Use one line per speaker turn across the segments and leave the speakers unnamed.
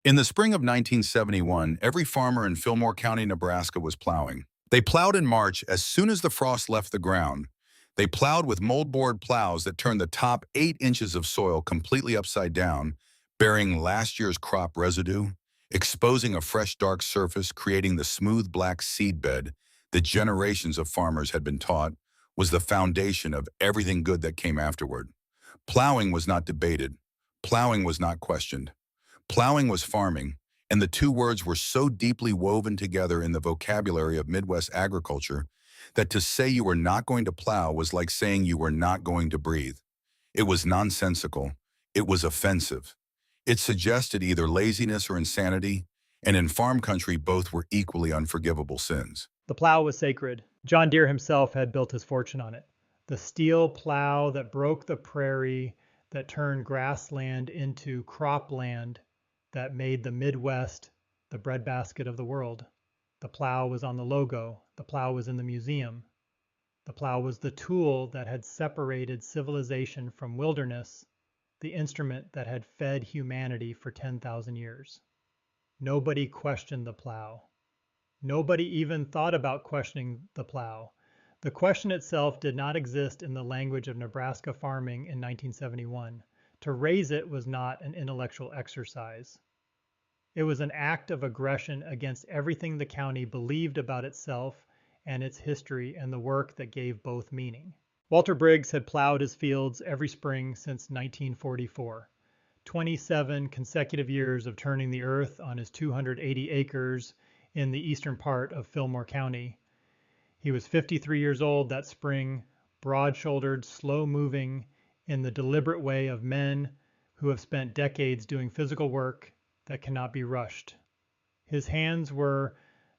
In the spring of 1971, every farmer in Fillmore County, Nebraska was plowing. They plowed in March as soon as the frost left the ground. They plowed with moldboard plows that turned the top 8 inches of soil completely upside down, burying last year's crop residue, exposing a fresh dark surface, creating the smooth black seed bed that generations of farmers had been taught was the foundation of everything good that came afterward. Plowing was not debated. Plowing was not questioned. Plowing was farming, and the two words were so deeply woven together in the vocabulary of Midwest agriculture that to say you were not going to plow was like saying you were not going to breathe. It was nonsensical. It was offensive. It suggested either laziness or insanity, and in farm country, both were equally unforgivable sins.
The plow was sacred. John Deere himself had built his fortune on it. The steel plow that broke the prairie, that turned grassland into cropland, that made the Midwest the breadbasket of the world. The plow was on the logo. The plow was in the museum. The plow was the tool that had separated civilization from wilderness, the instrument that had fed humanity for 10,000 years. Nobody questioned the plow. Nobody even thought about questioning the plow. The question itself did not exist in the language of Nebraska farming in 1971. To raise it was not an intellectual exercise. It was an act of aggression against everything the county believed about itself and its history and the work that gave both meaning. Walter Briggs had plowed his fields every spring since 1944. 27 consecutive years of turning the earth on his 280 acres in the eastern part of Fillmore County. He was 53 years old that spring, broad-shouldered, slow-moving, in the deliberate way of men who have spent decades doing physical work that cannot be rushed. His hands were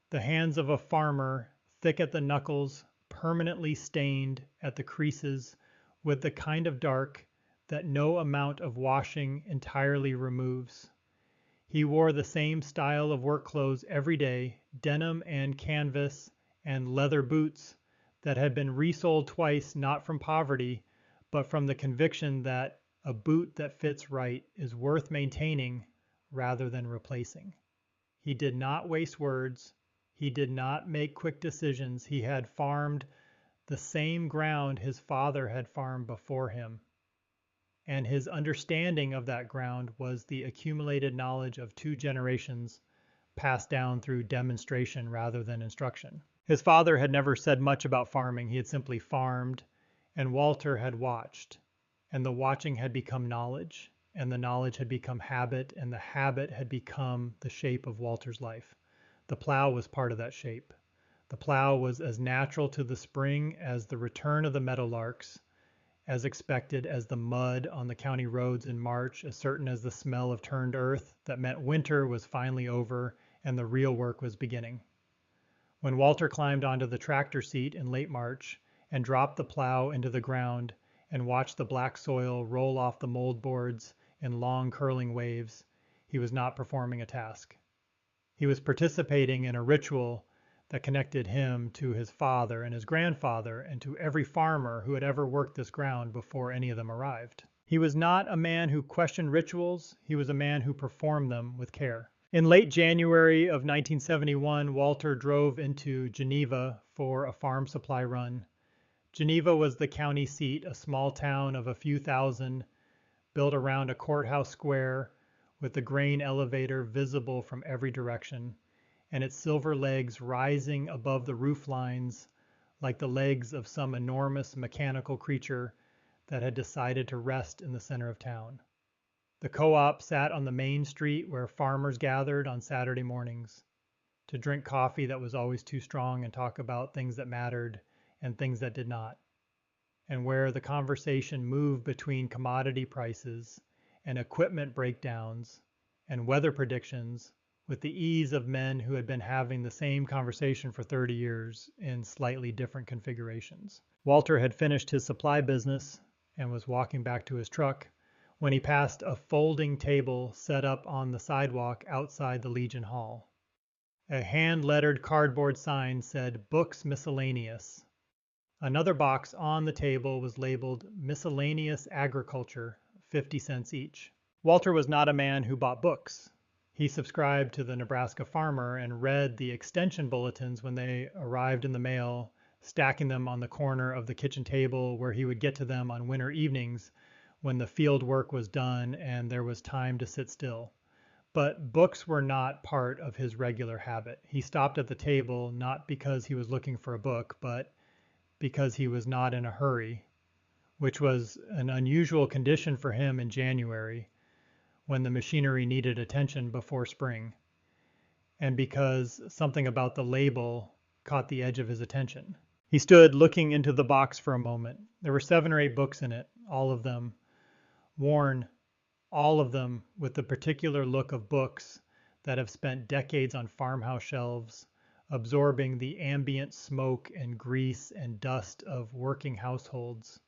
the hands of a farmer, thick at the knuckles, permanently stained at the creases with the kind of dark that no amount of washing entirely removes. He wore the same style of work clothes every day, denim and canvas and leather boots that had been resold twice not from poverty, but from the conviction that a boot that fits right is worth maintaining rather than replacing. He did not waste words. He did not make quick decisions. He had farmed the same ground his father had farmed before him. And his understanding of that ground was the accumulated knowledge of 2 generations passed down through demonstration rather than instruction. His father had never said much about farming. He had simply farmed, and Walter had watched, and the watching had become knowledge, and the knowledge had become habit, and the habit had become the shape of Walter's life. The plow was part of that shape. The plow was as natural to the spring as the return of the meadowlarks, as expected as the mud on the county roads in March, as certain as the smell of turned earth that meant winter was finally over and the real work was beginning. When Walter climbed onto the tractor seat in late March and dropped the plow into the ground and watched the black soil roll off the mold boards in long curling waves, he was not performing a task. He was participating in a ritual that connected him to his father and his grandfather and to every farmer who had ever worked this ground before any of them arrived. He was not a man who questioned rituals. He was a man who performed them with care. In late January of 1971, Walter drove into Geneva for a farm supply run. Geneva was the county seat, a small town of a few thousand, built around a courthouse square with the grain elevator visible from every direction, and its silver legs rising above the roof lines like the legs of some enormous mechanical creature that had decided to rest in the center of town. The co-op sat on the main street where farmers gathered on Saturday mornings to drink coffee that was always too strong and talk about things that mattered and things that did not, and where the conversation moved between commodity prices and equipment breakdowns and weather predictions with the ease of men who had been having the same conversation for 30 years in slightly different configurations. Walter had finished his supply business and was walking back to his truck when he passed a folding table set up on the sidewalk outside the Legion Hall. A hand-lettered cardboard sign said "Books Miscellaneous." Another box on the table was labeled "Miscellaneous Agriculture, 50 cents each." Walter was not a man who bought books. He subscribed to the Nebraska Farmer and read the extension bulletins when they arrived in the mail, stacking them on the corner of the kitchen table where he would get to them on winter evenings when the field work was done and there was time to sit still. But books were not part of his regular habit. He stopped at the table not because he was looking for a book, but because he was not in a hurry, which was an unusual condition for him in January when the machinery needed attention before spring, and because something about the label caught the edge of his attention. He stood looking into the box for a moment. There were 7 or 8 books in it, all of them worn, all of them with the particular look of books that have spent decades on farmhouse shelves, absorbing the ambient smoke and grease and dust of working households,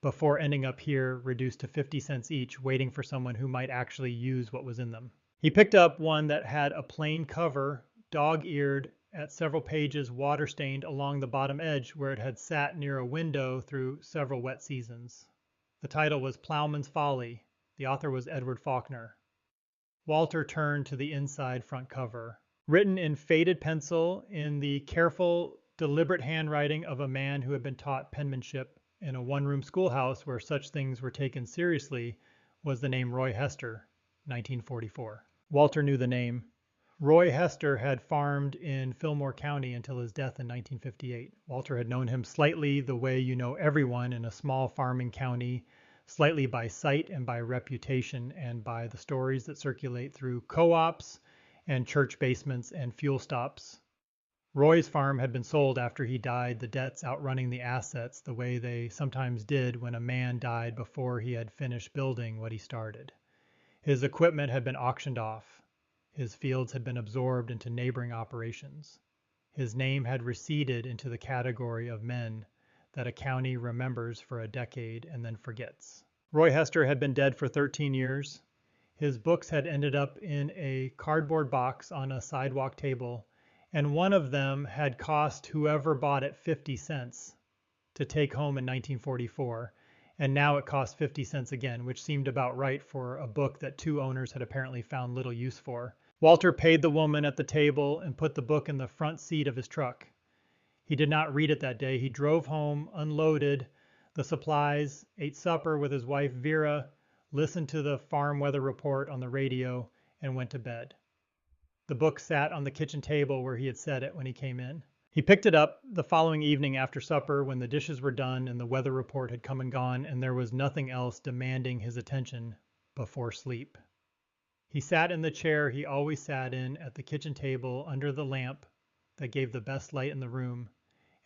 before ending up here reduced to 50 cents each, waiting for someone who might actually use what was in them. He picked up one that had a plain cover, dog-eared, at several pages water-stained along the bottom edge where it had sat near a window through several wet seasons. The title was Plowman's Folly. The author was Edward Faulkner. Walter turned to the inside front cover. Written in faded pencil in the careful, deliberate handwriting of a man who had been taught penmanship in a one-room schoolhouse where such things were taken seriously, was the name Roy Hester, 1944. Walter knew the name. Roy Hester had farmed in Fillmore County until his death in 1958. Walter had known him slightly the way you know everyone in a small farming county, slightly by sight and by reputation and by the stories that circulate through co-ops and church basements and fuel stops. Roy's farm had been sold after he died, the debts outrunning the assets the way they sometimes did when a man died before he had finished building what he started. His equipment had been auctioned off. His fields had been absorbed into neighboring operations. His name had receded into the category of men that a county remembers for a decade and then forgets. Roy Hester had been dead for 13 years. His books had ended up in a cardboard box on a sidewalk table, and one of them had cost whoever bought it 50 cents to take home in 1944, and now it cost 50 cents again, which seemed about right for a book that 2 owners had apparently found little use for. Walter paid the woman at the table and put the book in the front seat of his truck. He did not read it that day. He drove home, unloaded the supplies, ate supper with his wife Vera, listened to the farm weather report on the radio, and went to bed. The book sat on the kitchen table where he had set it when he came in. He picked it up the following evening after supper when the dishes were done and the weather report had come and gone and there was nothing else demanding his attention before sleep. He sat in the chair he always sat in at the kitchen table under the lamp that gave the best light in the room,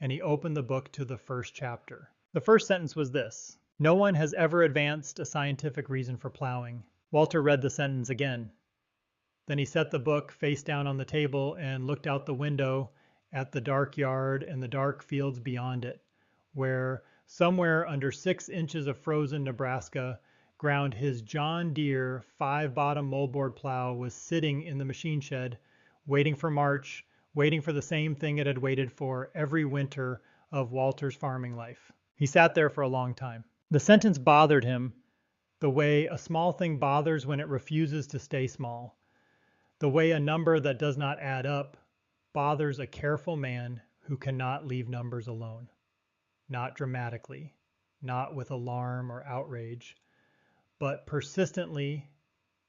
and he opened the book to the first chapter. The first sentence was this: "No one has ever advanced a scientific reason for plowing." Walter read the sentence again. Then he set the book face down on the table and looked out the window at the dark yard and the dark fields beyond it, where somewhere under 6 inches of frozen Nebraska ground his John Deere 5-bottom moldboard plow was sitting in the machine shed, waiting for March, waiting for the same thing it had waited for every winter of Walter's farming life. He sat there for a long time. The sentence bothered him the way a small thing bothers when it refuses to stay small. The way a number that does not add up bothers a careful man who cannot leave numbers alone. Not dramatically, not with alarm or outrage, but persistently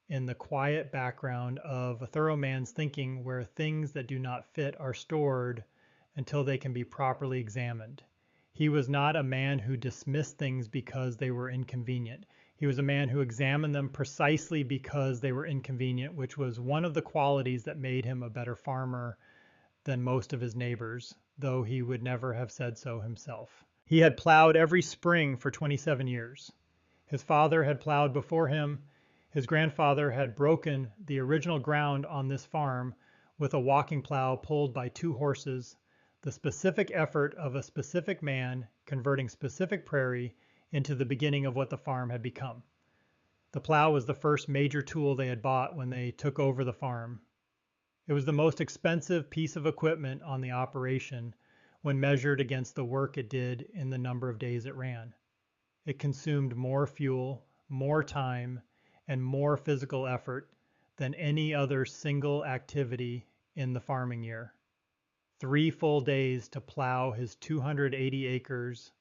in the quiet background of a thorough man's thinking where things that do not fit are stored until they can be properly examined. He was not a man who dismissed things because they were inconvenient. He was a man who examined them precisely because they were inconvenient, which was one of the qualities that made him a better farmer than most of his neighbors, though he would never have said so himself. He had plowed every spring for 27 years. His father had plowed before him. His grandfather had broken the original ground on this farm with a walking plow pulled by 2 horses, the specific effort of a specific man converting specific prairie into the beginning of what the farm had become. The plow was the first major tool they had bought when they took over the farm. It was the most expensive piece of equipment on the operation when measured against the work it did in the number of days it ran. It consumed more fuel, more time, and more physical effort than any other single activity in the farming year. 3 full days to plow his 280 acres,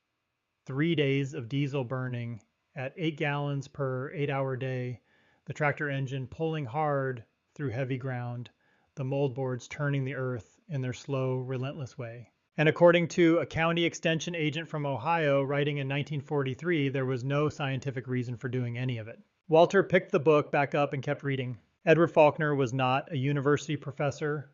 3 days of diesel burning at 8 gallons per 8-hour day, the tractor engine pulling hard through heavy ground, the moldboards turning the earth in their slow, relentless way. And according to a county extension agent from Ohio writing in 1943, there was no scientific reason for doing any of it. Walter picked the book back up and kept reading. Edward Faulkner was not a university professor.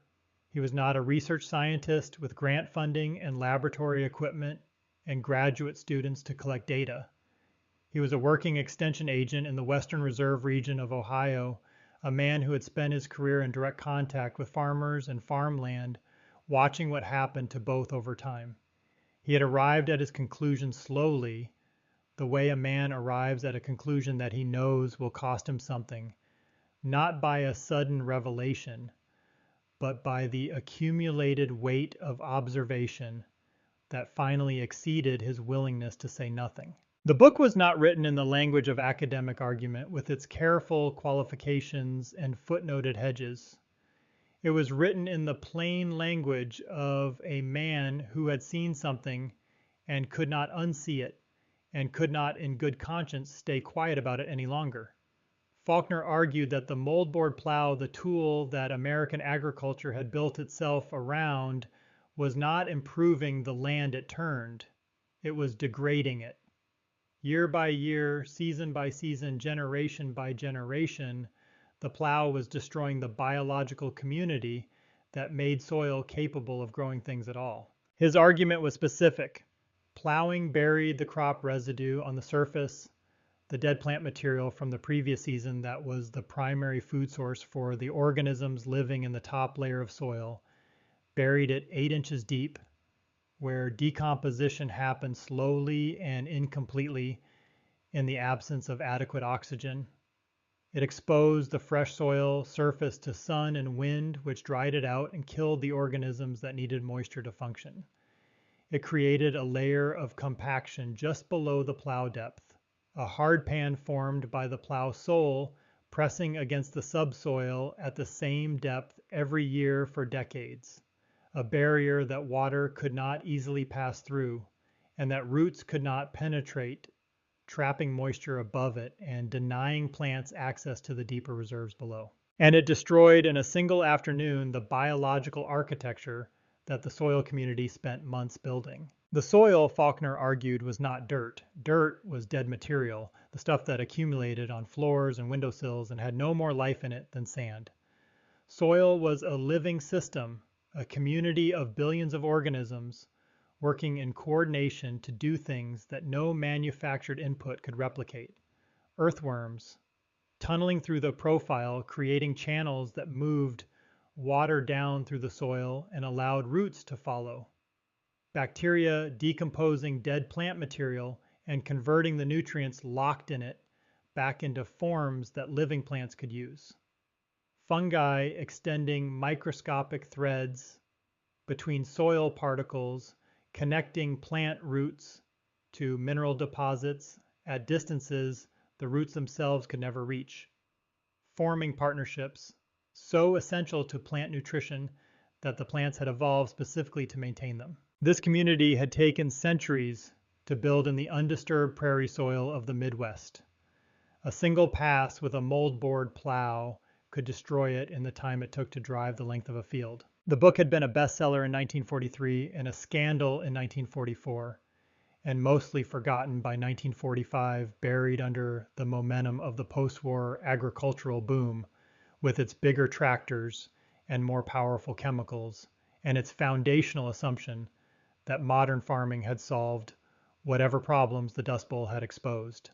He was not a research scientist with grant funding and laboratory equipment and graduate students to collect data. He was a working extension agent in the Western Reserve region of Ohio, a man who had spent his career in direct contact with farmers and farmland, watching what happened to both over time. He had arrived at his conclusion slowly, the way a man arrives at a conclusion that he knows will cost him something, not by a sudden revelation, but by the accumulated weight of observation that finally exceeded his willingness to say nothing. The book was not written in the language of academic argument with its careful qualifications and footnoted hedges. It was written in the plain language of a man who had seen something and could not unsee it, and could not in good conscience stay quiet about it any longer. Faulkner argued that the moldboard plow, the tool that American agriculture had built itself around, was not improving the land it turned. It was degrading it. Year by year, season by season, generation by generation, the plow was destroying the biological community that made soil capable of growing things at all. His argument was specific. Plowing buried the crop residue on the surface, the dead plant material from the previous season that was the primary food source for the organisms living in the top layer of soil, buried it 8 inches deep, where decomposition happened slowly and incompletely in the absence of adequate oxygen. It exposed the fresh soil surface to sun and wind, which dried it out and killed the organisms that needed moisture to function. It created a layer of compaction just below the plow depth, a hard pan formed by the plow sole pressing against the subsoil at the same depth every year for decades, a barrier that water could not easily pass through and that roots could not penetrate, trapping moisture above it and denying plants access to the deeper reserves below. And it destroyed in a single afternoon the biological architecture that the soil community spent months building. The soil, Faulkner argued, was not dirt. Dirt was dead material, the stuff that accumulated on floors and windowsills and had no more life in it than sand. Soil was a living system, a community of billions of organisms working in coordination to do things that no manufactured input could replicate. Earthworms, tunneling through the profile, creating channels that moved water down through the soil and allowed roots to follow. Bacteria decomposing dead plant material and converting the nutrients locked in it back into forms that living plants could use. Fungi extending microscopic threads between soil particles, connecting plant roots to mineral deposits at distances the roots themselves could never reach, forming partnerships so essential to plant nutrition that the plants had evolved specifically to maintain them. This community had taken centuries to build in the undisturbed prairie soil of the Midwest. A single pass with a moldboard plow could destroy it in the time it took to drive the length of a field. The book had been a bestseller in 1943 and a scandal in 1944, and mostly forgotten by 1945, buried under the momentum of the post-war agricultural boom with its bigger tractors and more powerful chemicals, and its foundational assumption that modern farming had solved whatever problems the Dust Bowl had exposed.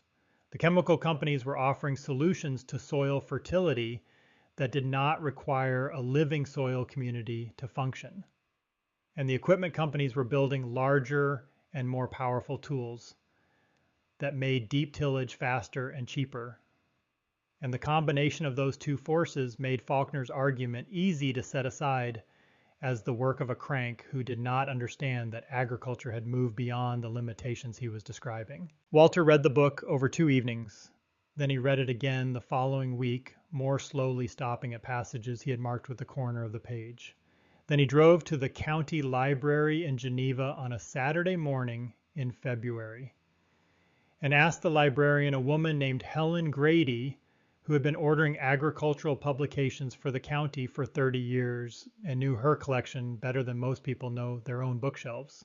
The chemical companies were offering solutions to soil fertility that did not require a living soil community to function. And the equipment companies were building larger and more powerful tools that made deep tillage faster and cheaper. And the combination of those two forces made Faulkner's argument easy to set aside as the work of a crank who did not understand that agriculture had moved beyond the limitations he was describing. Walter read the book over 2 evenings. Then he read it again the following week, more slowly stopping at passages he had marked with the corner of the page. Then he drove to the county library in Geneva on a Saturday morning in February and asked the librarian, a woman named Helen Grady, who had been ordering agricultural publications for the county for 30 years and knew her collection better than most people know their own bookshelves,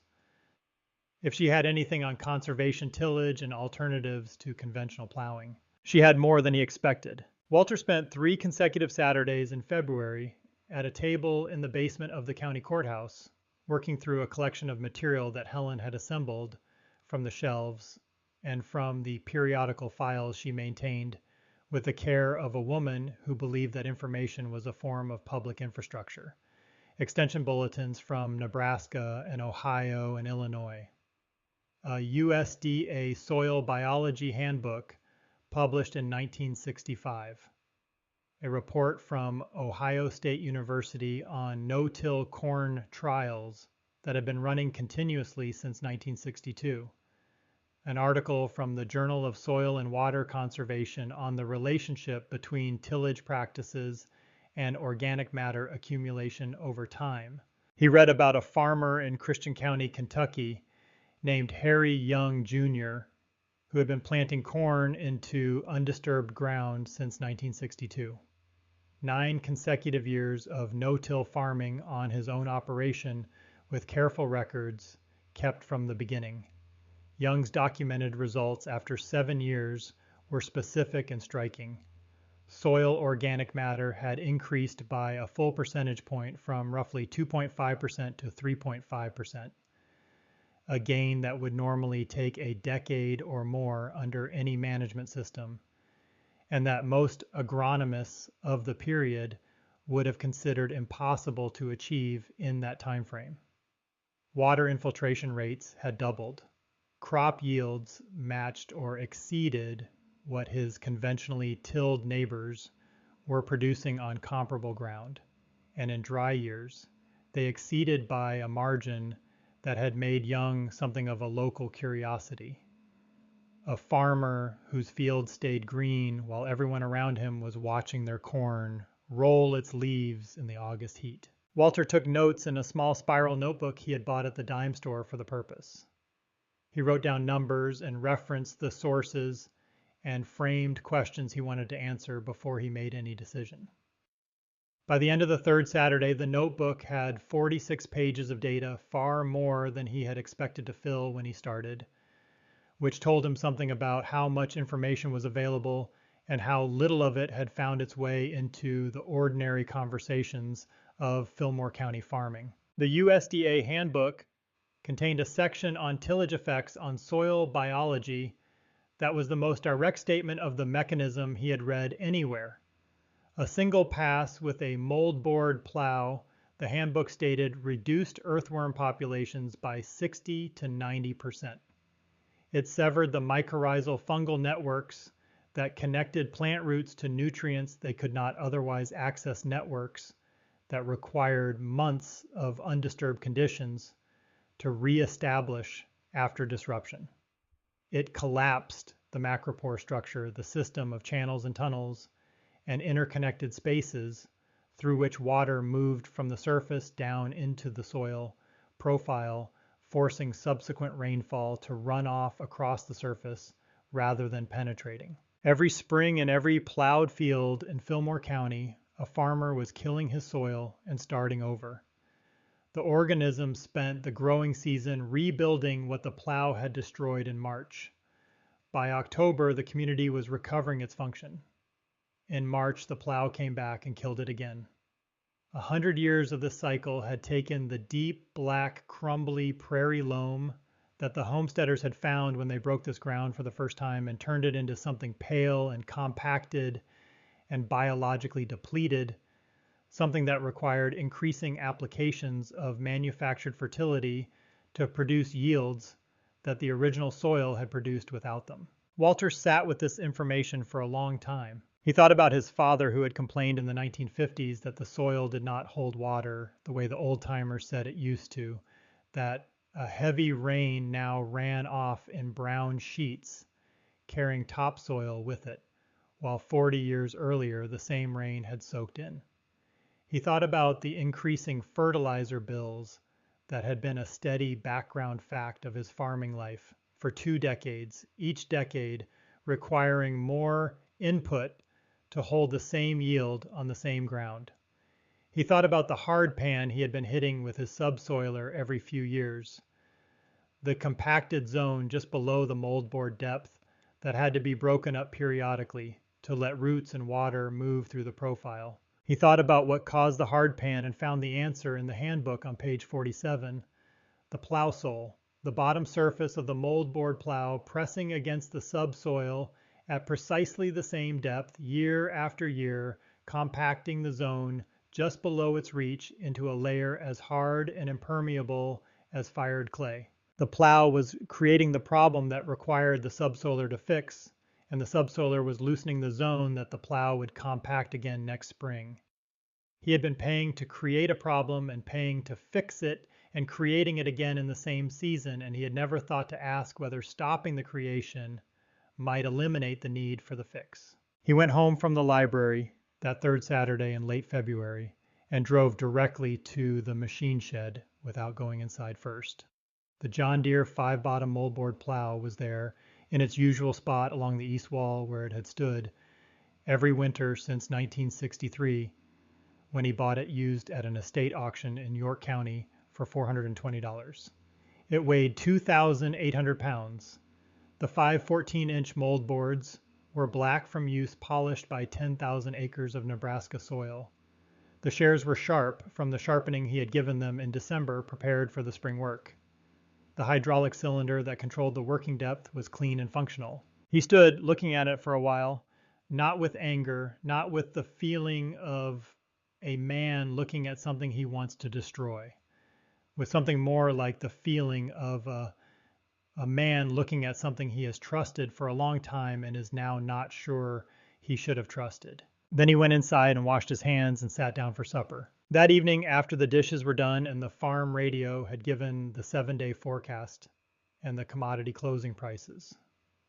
if she had anything on conservation tillage and alternatives to conventional plowing. She had more than he expected. Walter spent 3 consecutive Saturdays in February at a table in the basement of the county courthouse, working through a collection of material that Helen had assembled from the shelves and from the periodical files she maintained with the care of a woman who believed that information was a form of public infrastructure. Extension bulletins from Nebraska and Ohio and Illinois. A USDA soil biology handbook published in 1965. A report from Ohio State University on no-till corn trials that had been running continuously since 1962. An article from the Journal of Soil and Water Conservation on the relationship between tillage practices and organic matter accumulation over time. He read about a farmer in Christian County, Kentucky, named Harry Young Jr., who had been planting corn into undisturbed ground since 1962. 9 consecutive years of no-till farming on his own operation with careful records kept from the beginning. Young's documented results after 7 years were specific and striking. Soil organic matter had increased by a full percentage point from roughly 2.5% to 3.5%, a gain that would normally take a decade or more under any management system, and that most agronomists of the period would have considered impossible to achieve in that time frame. Water infiltration rates had doubled. Crop yields matched or exceeded what his conventionally tilled neighbors were producing on comparable ground, and in dry years, they exceeded by a margin that had made Young something of a local curiosity. A farmer whose fields stayed green while everyone around him was watching their corn roll its leaves in the August heat. Walter took notes in a small spiral notebook he had bought at the dime store for the purpose. He wrote down numbers and referenced the sources and framed questions he wanted to answer before he made any decision. By the end of the 3rd Saturday, the notebook had 46 pages of data, far more than he had expected to fill when he started, which told him something about how much information was available and how little of it had found its way into the ordinary conversations of Fillmore County farming. The USDA handbook contained a section on tillage effects on soil biology that was the most direct statement of the mechanism he had read anywhere. A single pass with a moldboard plow, the handbook stated, reduced earthworm populations by 60 to 90%. It severed the mycorrhizal fungal networks that connected plant roots to nutrients they could not otherwise access, networks that required months of undisturbed conditions to reestablish after disruption. It collapsed the macropore structure, the system of channels and tunnels and interconnected spaces through which water moved from the surface down into the soil profile, forcing subsequent rainfall to run off across the surface rather than penetrating. Every spring in every plowed field in Fillmore County, a farmer was killing his soil and starting over. The organism spent the growing season rebuilding what the plow had destroyed in March. By October, the community was recovering its function. In March, the plow came back and killed it again. 100 years of this cycle had taken the deep, black, crumbly prairie loam that the homesteaders had found when they broke this ground for the first time and turned it into something pale and compacted and biologically depleted, something that required increasing applications of manufactured fertility to produce yields that the original soil had produced without them. Walter sat with this information for a long time. He thought about his father, who had complained in the 1950s that the soil did not hold water the way the old-timers said it used to, that a heavy rain now ran off in brown sheets, carrying topsoil with it, while 40 years earlier the same rain had soaked in. He thought about the increasing fertilizer bills that had been a steady background fact of his farming life for 2 decades, each decade requiring more input to hold the same yield on the same ground. He thought about the hard pan he had been hitting with his subsoiler every few years, the compacted zone just below the moldboard depth that had to be broken up periodically to let roots and water move through the profile. He thought about what caused the hard pan and found the answer in the handbook on page 47, the plow sole, the bottom surface of the moldboard plow pressing against the subsoil at precisely the same depth year after year, compacting the zone just below its reach into a layer as hard and impermeable as fired clay. The plow was creating the problem that required the subsoiler to fix, and the subsoiler was loosening the zone that the plow would compact again next spring. He had been paying to create a problem and paying to fix it and creating it again in the same season, and he had never thought to ask whether stopping the creation might eliminate the need for the fix. He went home from the library that third Saturday in late February and drove directly to the machine shed without going inside first. The John Deere 5-bottom moldboard plow was there in its usual spot along the east wall where it had stood every winter since 1963, when he bought it used at an estate auction in York County for $420. It weighed 2,800 pounds. The 5 14-inch moldboards were black from use, polished by 10,000 acres of Nebraska soil. The shares were sharp from the sharpening he had given them in December, prepared for the spring work. The hydraulic cylinder that controlled the working depth was clean and functional. He stood looking at it for a while, not with anger, not with the feeling of a man looking at something he wants to destroy, with something more like the feeling of a man looking at something he has trusted for a long time and is now not sure he should have trusted. Then he went inside and washed his hands and sat down for supper. That evening, after the dishes were done and the farm radio had given the 7-day forecast and the commodity closing prices,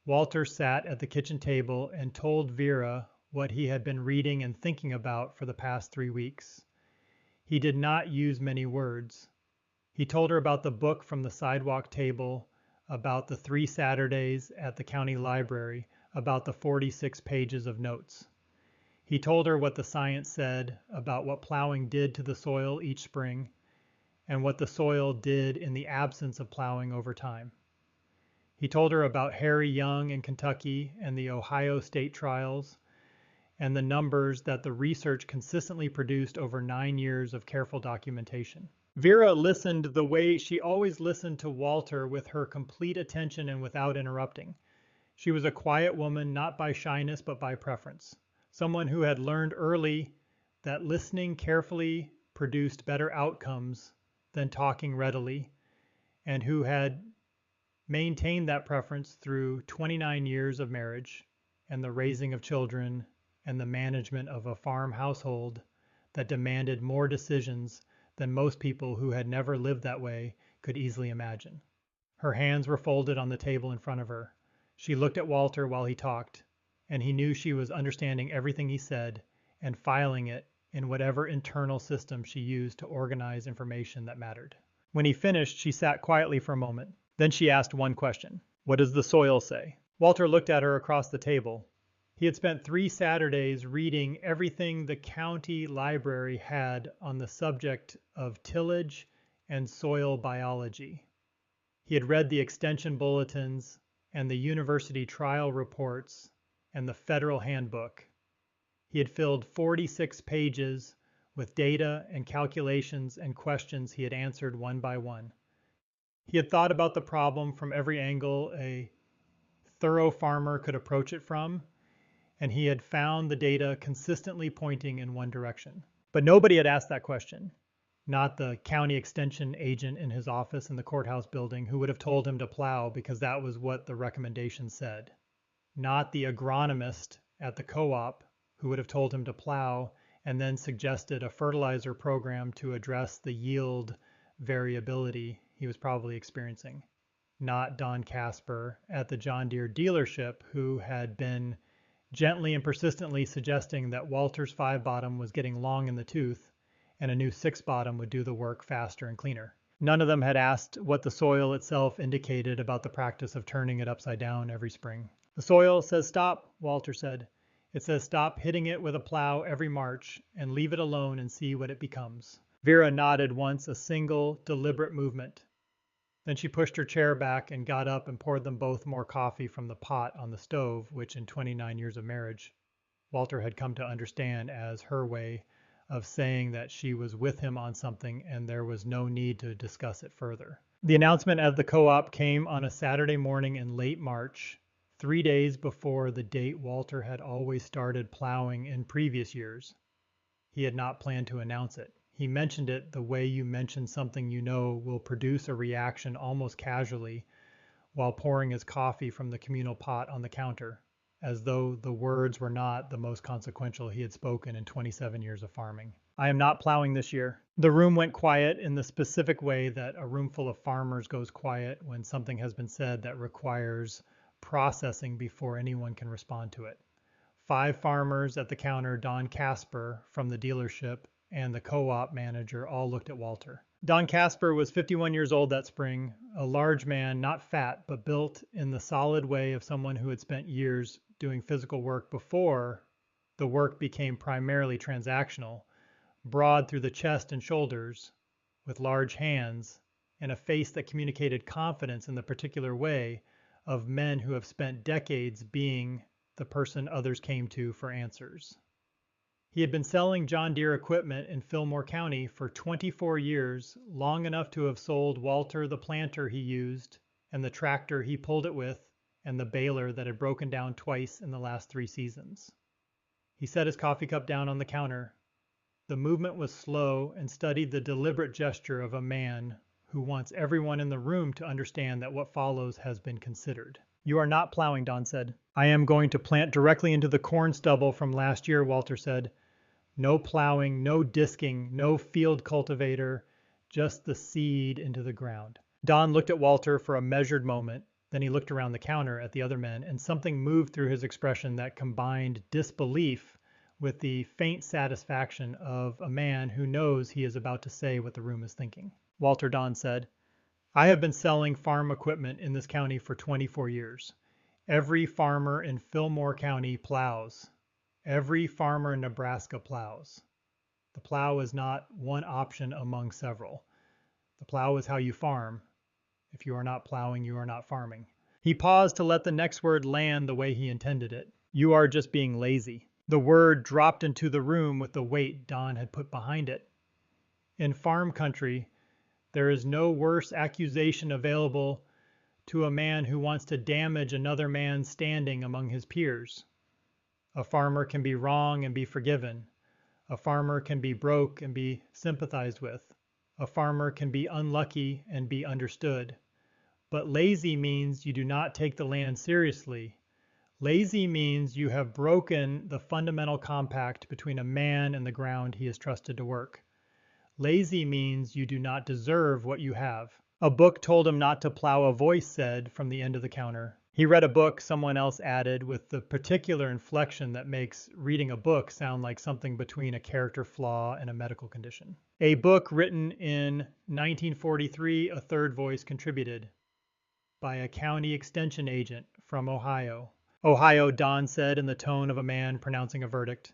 Walter sat at the kitchen table and told Vera what he had been reading and thinking about for the past 3 weeks. He did not use many words. He told her about the book from the sidewalk table, about the 3 Saturdays at the county library, about the 46 pages of notes. He told her what the science said about what plowing did to the soil each spring and what the soil did in the absence of plowing over time. He told her about Harry Young in Kentucky and the Ohio state trials and the numbers that the research consistently produced over 9 years of careful documentation. Vera listened the way she always listened to Walter, with her complete attention and without interrupting. She was a quiet woman, not by shyness but by preference. Someone who had learned early that listening carefully produced better outcomes than talking readily, and who had maintained that preference through 29 years of marriage and the raising of children and the management of a farm household that demanded more decisions than most people who had never lived that way could easily imagine. Her hands were folded on the table in front of her. She looked at Walter while he talked, and he knew she was understanding everything he said and filing it in whatever internal system she used to organize information that mattered. When he finished, she sat quietly for a moment. Then she asked one question. "What does the soil say?" Walter looked at her across the table. He had spent 3 Saturdays reading everything the county library had on the subject of tillage and soil biology. He had read the extension bulletins and the university trial reports and the federal handbook. He had filled 46 pages with data and calculations and questions he had answered one by one. He had thought about the problem from every angle a thorough farmer could approach it from, and he had found the data consistently pointing in one direction. But nobody had asked that question. Not the county extension agent in his office in the courthouse building, who would have told him to plow because that was what the recommendation said. Not the agronomist at the co-op, who would have told him to plow and then suggested a fertilizer program to address the yield variability he was probably experiencing. Not Don Casper at the John Deere dealership, who had been gently and persistently suggesting that Walter's 5-bottom was getting long in the tooth and a new 6-bottom would do the work faster and cleaner. None of them had asked what the soil itself indicated about the practice of turning it upside down every spring. The soil says stop, Walter said. It says stop hitting it with a plow every March and leave it alone and see what it becomes. Vera nodded once, a single, deliberate movement. Then she pushed her chair back and got up and poured them both more coffee from the pot on the stove, which in 29 years of marriage, Walter had come to understand as her way of saying that she was with him on something and there was no need to discuss it further. The announcement at the co-op came on a Saturday morning in late March, 3 days before the date Walter had always started plowing in previous years. He had not planned to announce it. He mentioned it the way you mention something you know will produce a reaction almost casually while pouring his coffee from the communal pot on the counter, as though the words were not the most consequential he had spoken in 27 years of farming. I am not plowing this year. The room went quiet in the specific way that a room full of farmers goes quiet when something has been said that requires processing before anyone can respond to it. 5 farmers at the counter, Don Casper from the dealership, and the co-op manager all looked at Walter. Don Casper was 51 years old that spring, a large man, not fat, but built in the solid way of someone who had spent years doing physical work before the work became primarily transactional, broad through the chest and shoulders, with large hands, and a face that communicated confidence in the particular way of men who have spent decades being the person others came to for answers. He had been selling John Deere equipment in Fillmore County for 24 years, long enough to have sold Walter the planter he used, and the tractor he pulled it with, and the baler that had broken down twice in the last 3 seasons. He set his coffee cup down on the counter. The movement was slow and studied the deliberate gesture of a man who wants everyone in the room to understand that what follows has been considered. You are not plowing, Don said. I am going to plant directly into the corn stubble from last year, Walter said. No plowing, no disking, no field cultivator, just the seed into the ground. Don looked at Walter for a measured moment, then he looked around the counter at the other men, and something moved through his expression that combined disbelief with the faint satisfaction of a man who knows he is about to say what the room is thinking. Walter, Don said, I have been selling farm equipment in this county for 24 years. Every farmer in Fillmore County plows. Every farmer in Nebraska plows. The plow is not one option among several. The plow is how you farm. If you are not plowing, you are not farming. He paused to let the next word land the way he intended it. You are just being lazy. The word dropped into the room with the weight Don had put behind it. In farm country, there is no worse accusation available to a man who wants to damage another man's standing among his peers. A farmer can be wrong and be forgiven. A farmer can be broke and be sympathized with. A farmer can be unlucky and be understood. But lazy means you do not take the land seriously. Lazy means you have broken the fundamental compact between a man and the ground he is trusted to work. Lazy means you do not deserve what you have. A book told him not to plow, a voice said from the end of the counter. He read a book, someone else added, with the particular inflection that makes reading a book sound like something between a character flaw and a medical condition. A book written in 1943, a third voice contributed, by a county extension agent from Ohio. Ohio, Don said in the tone of a man pronouncing a verdict.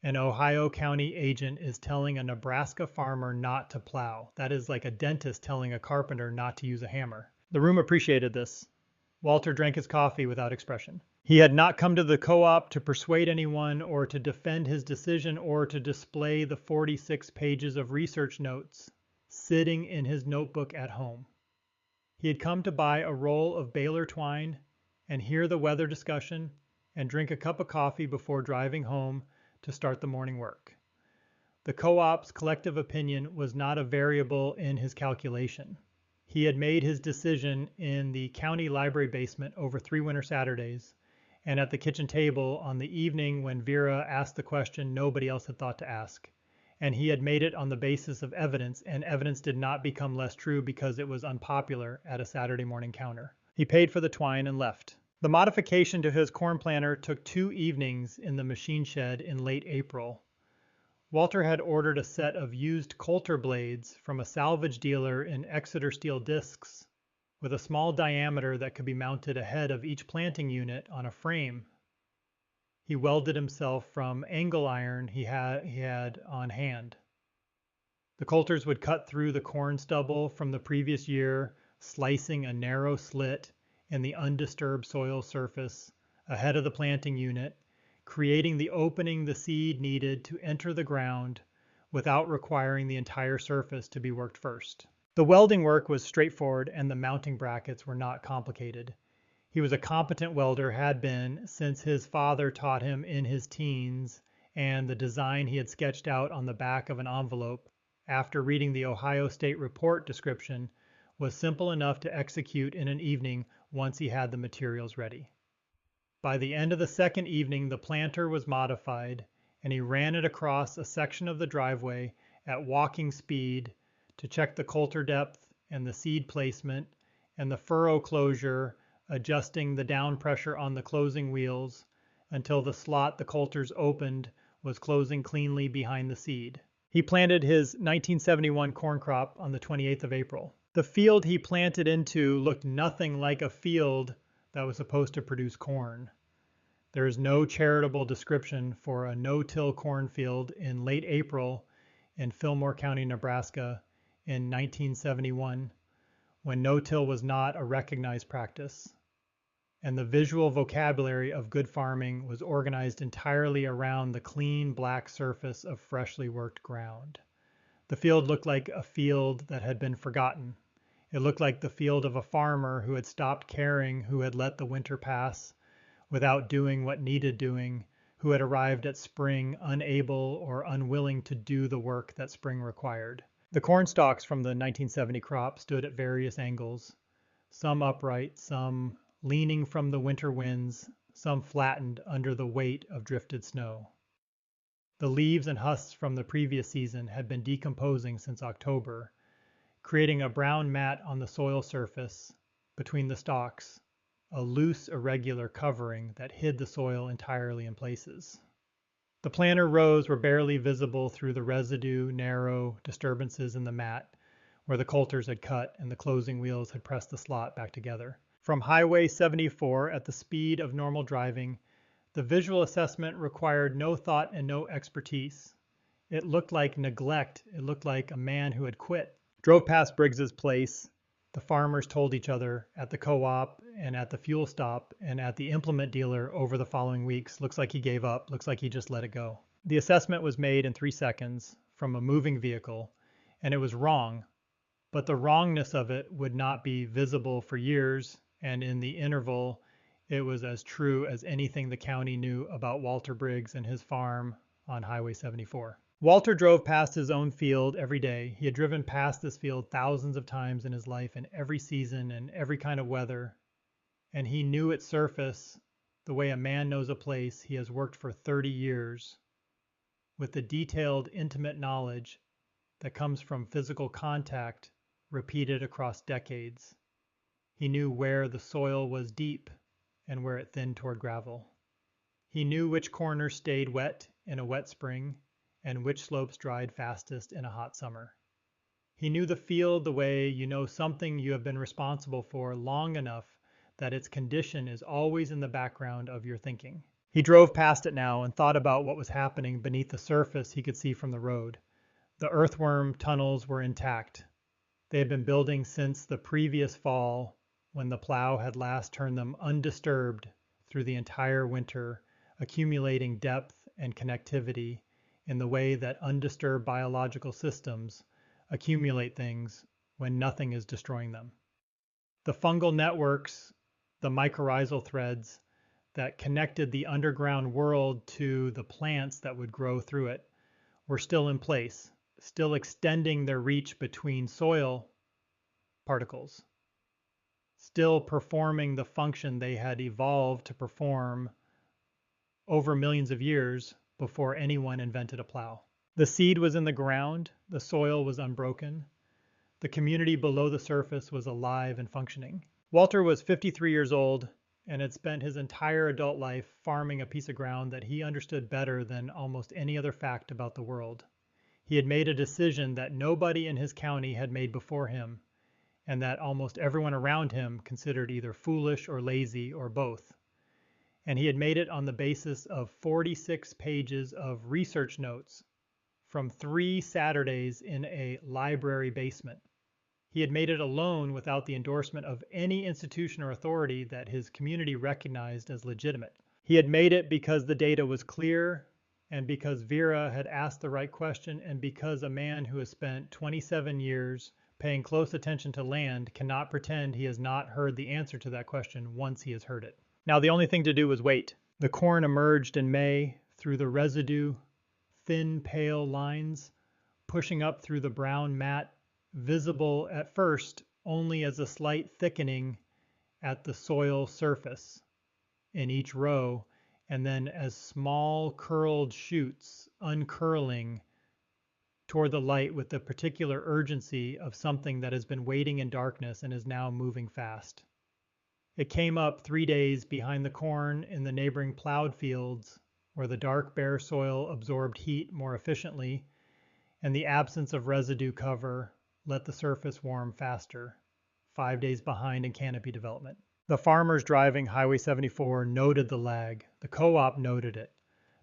An Ohio county agent is telling a Nebraska farmer not to plow. That is like a dentist telling a carpenter not to use a hammer. The room appreciated this. Walter drank his coffee without expression. He had not come to the co-op to persuade anyone or to defend his decision or to display the 46 pages of research notes sitting in his notebook at home. He had come to buy a roll of baler twine and hear the weather discussion and drink a cup of coffee before driving home to start the morning work. The co-op's collective opinion was not a variable in his calculation. He had made his decision in the county library basement over 3 winter Saturdays and at the kitchen table on the evening when Vera asked the question nobody else had thought to ask. And he had made it on the basis of evidence, and evidence did not become less true because it was unpopular at a Saturday morning counter. He paid for the twine and left. The modification to his corn planter took 2 evenings in the machine shed in late April. Walter had ordered a set of used coulter blades from a salvage dealer in Exeter steel discs with a small diameter that could be mounted ahead of each planting unit on a frame. He welded himself from angle iron he had on hand. The coulters would cut through the corn stubble from the previous year, slicing a narrow slit in the undisturbed soil surface ahead of the planting unit, creating the opening the seed needed to enter the ground without requiring the entire surface to be worked first. The welding work was straightforward and the mounting brackets were not complicated. He was a competent welder, had been since his father taught him in his teens, and the design he had sketched out on the back of an envelope after reading the Ohio State report description was simple enough to execute in an evening once he had the materials ready. By the end of the second evening, the planter was modified, and he ran it across a section of the driveway at walking speed to check the coulter depth and the seed placement and the furrow closure, adjusting the down pressure on the closing wheels until the slot the coulters opened was closing cleanly behind the seed. He planted his 1971 corn crop on the 28th of April. The field he planted into looked nothing like a field that was supposed to produce corn. There is no charitable description for a no-till cornfield in late April in Fillmore County, Nebraska in 1971, when no-till was not a recognized practice, and the visual vocabulary of good farming was organized entirely around the clean black surface of freshly worked ground. The field looked like a field that had been forgotten. It looked like the field of a farmer who had stopped caring, who had let the winter pass without doing what needed doing, who had arrived at spring unable or unwilling to do the work that spring required. The corn stalks from the 1970 crop stood at various angles, some upright, some leaning from the winter winds, some flattened under the weight of drifted snow. The leaves and husks from the previous season had been decomposing since October, creating a brown mat on the soil surface between the stalks, a loose, irregular covering that hid the soil entirely in places. The planter rows were barely visible through the residue, narrow disturbances in the mat where the coulters had cut and the closing wheels had pressed the slot back together. From Highway 74 at the speed of normal driving, the visual assessment required no thought and no expertise. It looked like neglect. It looked like a man who had quit. Drove past Briggs's place. The farmers told each other at the co-op and at the fuel stop and at the implement dealer over the following weeks, looks like he gave up, looks like he just let it go. The assessment was made in 3 seconds from a moving vehicle, and it was wrong, but the wrongness of it would not be visible for years, and in the interval, it was as true as anything the county knew about Walter Briggs and his farm on Highway 74. Walter drove past his own field every day. He had driven past this field thousands of times in his life in every season and every kind of weather, and he knew its surface the way a man knows a place he has worked for 30 years, with the detailed, intimate knowledge that comes from physical contact repeated across decades. He knew where the soil was deep and where it thinned toward gravel. He knew which corners stayed wet in a wet spring and which slopes dried fastest in a hot summer. He knew the field the way you know something you have been responsible for long enough that its condition is always in the background of your thinking. He drove past it now and thought about what was happening beneath the surface he could see from the road. The earthworm tunnels were intact. They had been building since the previous fall, when the plow had last turned them undisturbed through the entire winter, accumulating depth and connectivity in the way that undisturbed biological systems accumulate things when nothing is destroying them. The fungal networks, the mycorrhizal threads that connected the underground world to the plants that would grow through it, were still in place, still extending their reach between soil particles, still performing the function they had evolved to perform over millions of years before anyone invented a plow. The seed was in the ground, the soil was unbroken, the community below the surface was alive and functioning. Walter was 53 years old and had spent his entire adult life farming a piece of ground that he understood better than almost any other fact about the world. He had made a decision that nobody in his county had made before him, and that almost everyone around him considered either foolish or lazy or both. And he had made it on the basis of 46 pages of research notes from 3 Saturdays in a library basement. He had made it alone without the endorsement of any institution or authority that his community recognized as legitimate. He had made it because the data was clear, and because Vera had asked the right question, and because a man who has spent 27 years paying close attention to land cannot pretend he has not heard the answer to that question once he has heard it. Now the only thing to do was wait. The corn emerged in May through the residue, thin pale lines, pushing up through the brown mat, visible at first only as a slight thickening at the soil surface in each row, and then as small curled shoots uncurling toward the light with the particular urgency of something that has been waiting in darkness and is now moving fast. It came up 3 days behind the corn in the neighboring plowed fields, where the dark bare soil absorbed heat more efficiently, and the absence of residue cover let the surface warm faster, 5 days behind in canopy development. The farmers driving Highway 74 noted the lag. The co-op noted it.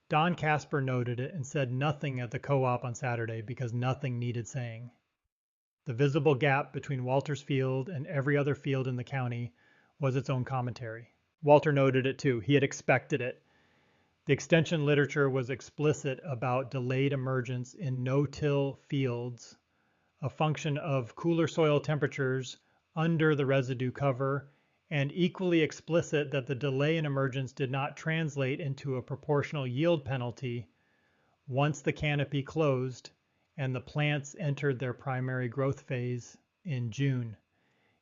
Don Casper noted it and said nothing at the co-op on Saturday because nothing needed saying. The visible gap between Walter's field and every other field in the county was its own commentary. Walter noted it too. He had expected it. The extension literature was explicit about delayed emergence in no-till fields, a function of cooler soil temperatures under the residue cover, and equally explicit that the delay in emergence did not translate into a proportional yield penalty once the canopy closed and the plants entered their primary growth phase in June.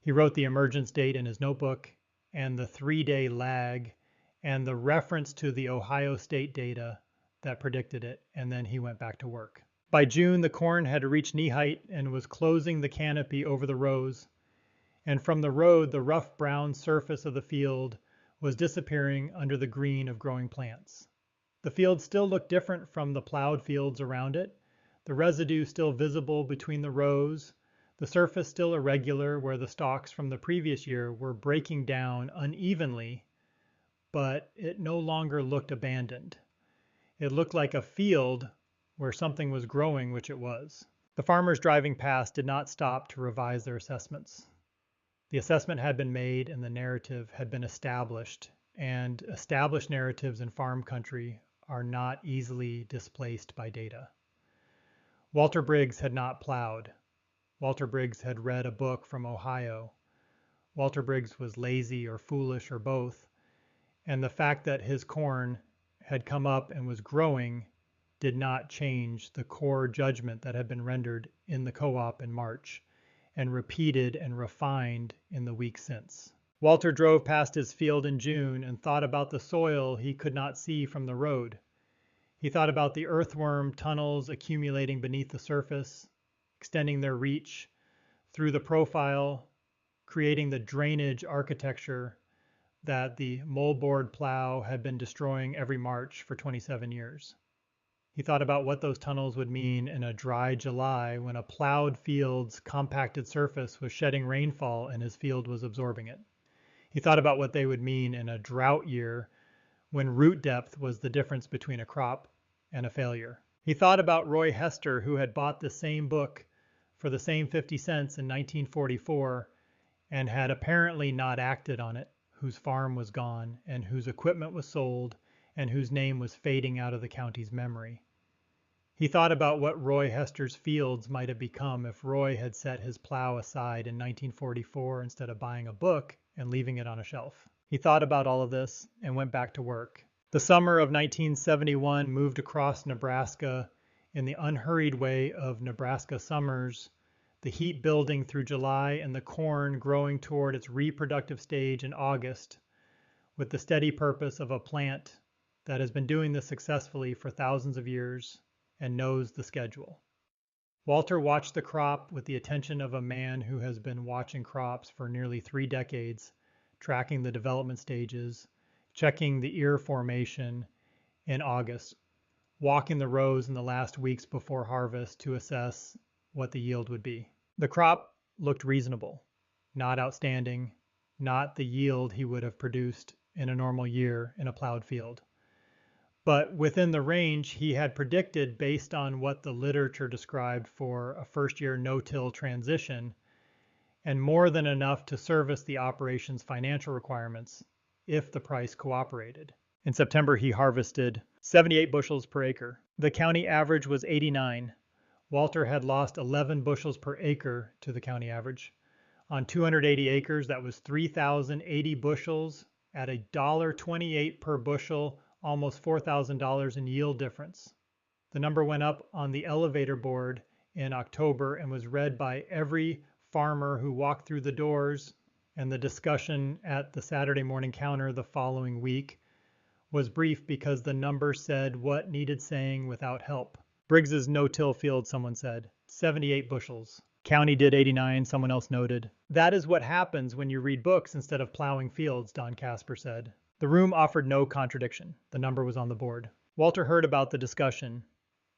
He wrote the emergence date in his notebook and the 3-day lag and the reference to the Ohio State data that predicted it, and then he went back to work. By June, the corn had reached knee height and was closing the canopy over the rows, and from the road, the rough brown surface of the field was disappearing under the green of growing plants. The field still looked different from the plowed fields around it, the residue still visible between the rows, the surface still irregular where the stalks from the previous year were breaking down unevenly, but it no longer looked abandoned. It looked like a field where something was growing, which it was. The farmers driving past did not stop to revise their assessments. The assessment had been made and the narrative had been established, and established narratives in farm country are not easily displaced by data. Walter Briggs had not plowed. Walter Briggs had read a book from Ohio. Walter Briggs was lazy or foolish or both, and the fact that his corn had come up and was growing did not change the core judgment that had been rendered in the co-op in March and repeated and refined in the week since. Walter drove past his field in June and thought about the soil he could not see from the road. He thought about the earthworm tunnels accumulating beneath the surface, extending their reach through the profile, creating the drainage architecture that the moldboard plow had been destroying every March for 27 years. He thought about what those tunnels would mean in a dry July when a plowed field's compacted surface was shedding rainfall and his field was absorbing it. He thought about what they would mean in a drought year when root depth was the difference between a crop and a failure. He thought about Roy Hester, who had bought the same book for the same 50 cents in 1944 and had apparently not acted on it, whose farm was gone and whose equipment was sold and whose name was fading out of the county's memory. He thought about what Roy Hester's fields might have become if Roy had set his plow aside in 1944 instead of buying a book and leaving it on a shelf. He thought about all of this and went back to work. The summer of 1971 moved across Nebraska in the unhurried way of Nebraska summers, the heat building through July and the corn growing toward its reproductive stage in August, with the steady purpose of a plant that has been doing this successfully for thousands of years and knows the schedule. Walter watched the crop with the attention of a man who has been watching crops for nearly 3 decades, tracking the development stages, checking the ear formation in August, walking the rows in the last weeks before harvest to assess what the yield would be. The crop looked reasonable, not outstanding, not the yield he would have produced in a normal year in a plowed field, but within the range he had predicted based on what the literature described for a first-year no-till transition, and more than enough to service the operation's financial requirements if the price cooperated. In September, he harvested 78 bushels per acre. The county average was 89. Walter had lost 11 bushels per acre to the county average. On 280 acres, that was 3,080 bushels at $1.28 per bushel, almost $4,000 in yield difference. The number went up on the elevator board in October and was read by every farmer who walked through the doors, and the discussion at the Saturday morning counter the following week was brief because the number said what needed saying without help. Briggs's no-till field, someone said, 78 bushels. County did 89, someone else noted. That is what happens when you read books instead of plowing fields, Don Casper said. The room offered no contradiction. The number was on the board. Walter heard about the discussion.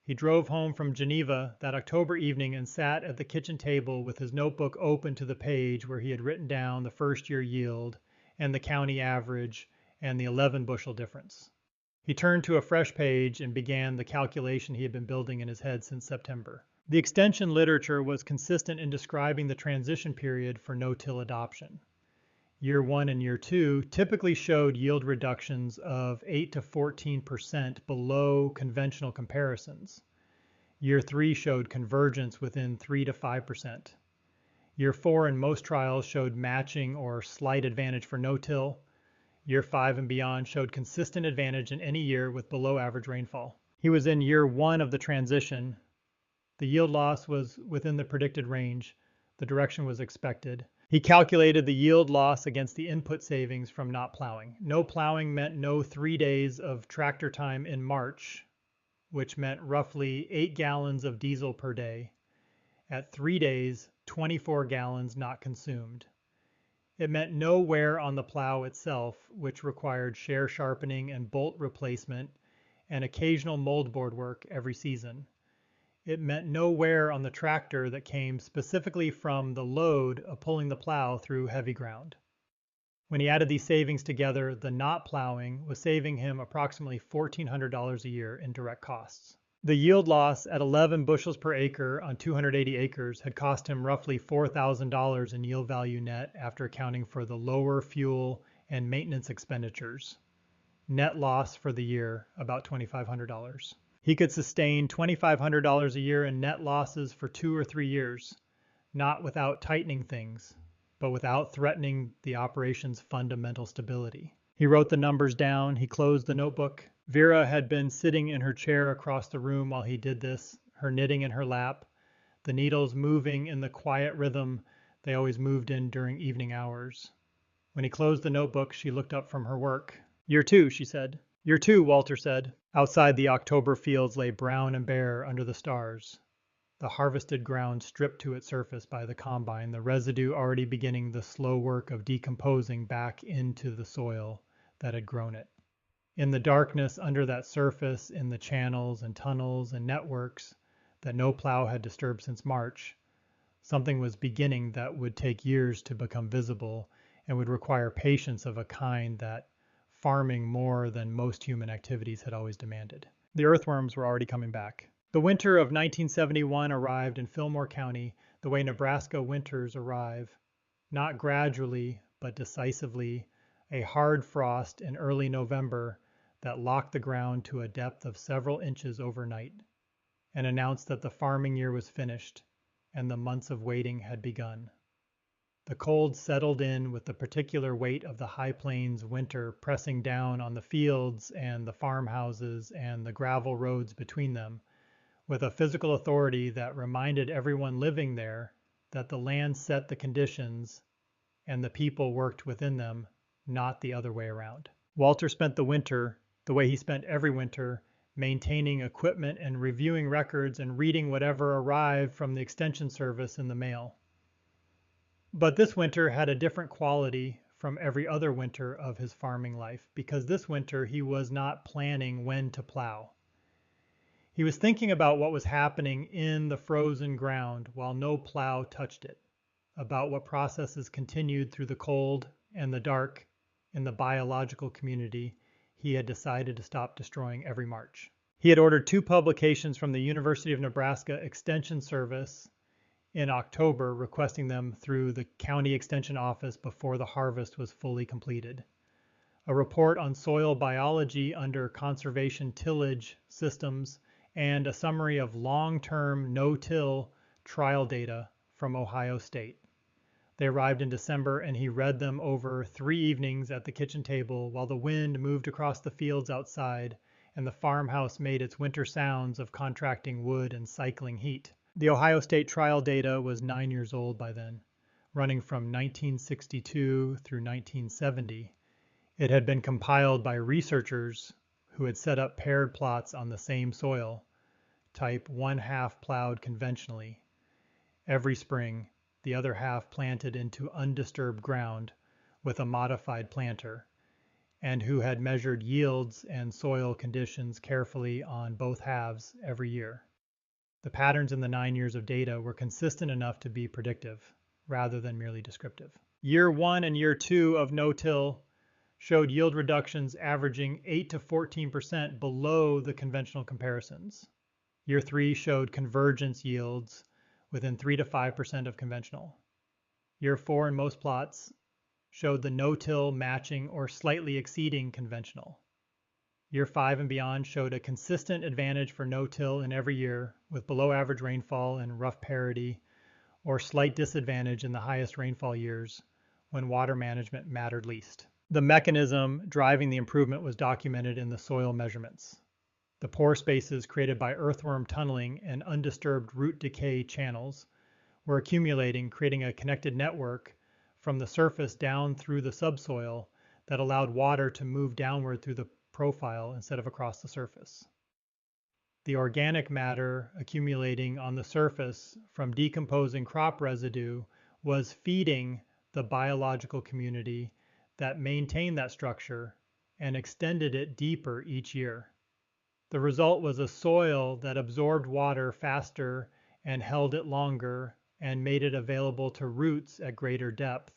He drove home from Geneva that October evening and sat at the kitchen table with his notebook open to the page where he had written down the first-year yield and the county average and the 11 bushel difference. He turned to a fresh page and began the calculation he had been building in his head since September. The extension literature was consistent in describing the transition period for no-till adoption. Year 1 and Year 2 typically showed yield reductions of 8 to 14% below conventional comparisons. Year 3 showed convergence within 3 to 5%. Year 4 in most trials showed matching or slight advantage for no-till. Year 5 and beyond showed consistent advantage in any year with below average rainfall. He was in Year 1 of the transition. The yield loss was within the predicted range. The direction was expected. He calculated the yield loss against the input savings from not plowing. No plowing meant no 3 days of tractor time in March, which meant roughly 8 gallons of diesel per day. At 3 days, 24 gallons not consumed. It meant no wear on the plow itself, which required share sharpening and bolt replacement and occasional moldboard work every season. It meant no wear on the tractor that came specifically from the load of pulling the plow through heavy ground. When he added these savings together, the not plowing was saving him approximately $1,400 a year in direct costs. The yield loss at 11 bushels per acre on 280 acres had cost him roughly $4,000 in yield value net after accounting for the lower fuel and maintenance expenditures. Net loss for the year, about $2,500. He could sustain $2,500 a year in net losses for 2 or 3 years, not without tightening things, but without threatening the operation's fundamental stability. He wrote the numbers down. He closed the notebook. Vera had been sitting in her chair across the room while he did this, her knitting in her lap, the needles moving in the quiet rhythm they always moved in during evening hours. When he closed the notebook, she looked up from her work. Year 2, she said. Year 2, Walter said. Outside, the October fields lay brown and bare under the stars, the harvested ground stripped to its surface by the combine, the residue already beginning the slow work of decomposing back into the soil that had grown it. In the darkness under that surface, in the channels and tunnels and networks that no plow had disturbed since March, something was beginning that would take years to become visible and would require patience of a kind that farming more than most human activities had always demanded. The earthworms were already coming back. The winter of 1971 arrived in Fillmore County the way Nebraska winters arrive, not gradually, but decisively, a hard frost in early November that locked the ground to a depth of several inches overnight and announced that the farming year was finished and the months of waiting had begun. The cold settled in with the particular weight of the High Plains winter pressing down on the fields and the farmhouses and the gravel roads between them, with a physical authority that reminded everyone living there that the land set the conditions and the people worked within them, not the other way around. Walter spent the winter, the way he spent every winter, maintaining equipment and reviewing records and reading whatever arrived from the Extension Service in the mail. But this winter had a different quality from every other winter of his farming life because this winter he was not planning when to plow. He was thinking about what was happening in the frozen ground while no plow touched it, about what processes continued through the cold and the dark in the biological community he had decided to stop destroying every March. He had ordered 2 publications from the University of Nebraska Extension Service in October, requesting them through the county extension office before the harvest was fully completed. A report on soil biology under conservation tillage systems and a summary of long-term no-till trial data from Ohio State. They arrived in December, and he read them over 3 evenings at the kitchen table while the wind moved across the fields outside and the farmhouse made its winter sounds of contracting wood and cycling heat. The Ohio State trial data was 9 years old by then, running from 1962 through 1970. It had been compiled by researchers who had set up paired plots on the same soil, type 1/2 plowed conventionally, every spring, the other half planted into undisturbed ground with a modified planter, and who had measured yields and soil conditions carefully on both halves every year. The patterns in the 9 years of data were consistent enough to be predictive, rather than merely descriptive. Year 1 and year 2 of no-till showed yield reductions averaging 8 to 14% below the conventional comparisons. Year 3 showed convergence yields within 3 to 5% of conventional. Year 4 in most plots showed the no-till matching or slightly exceeding conventional. Year 5 and beyond showed a consistent advantage for no-till in every year, with below average rainfall and rough parity, or slight disadvantage in the highest rainfall years when water management mattered least. The mechanism driving the improvement was documented in the soil measurements. The pore spaces created by earthworm tunneling and undisturbed root decay channels were accumulating, creating a connected network from the surface down through the subsoil that allowed water to move downward through the profile instead of across the surface. The organic matter accumulating on the surface from decomposing crop residue was feeding the biological community that maintained that structure and extended it deeper each year. The result was a soil that absorbed water faster and held it longer and made it available to roots at greater depth.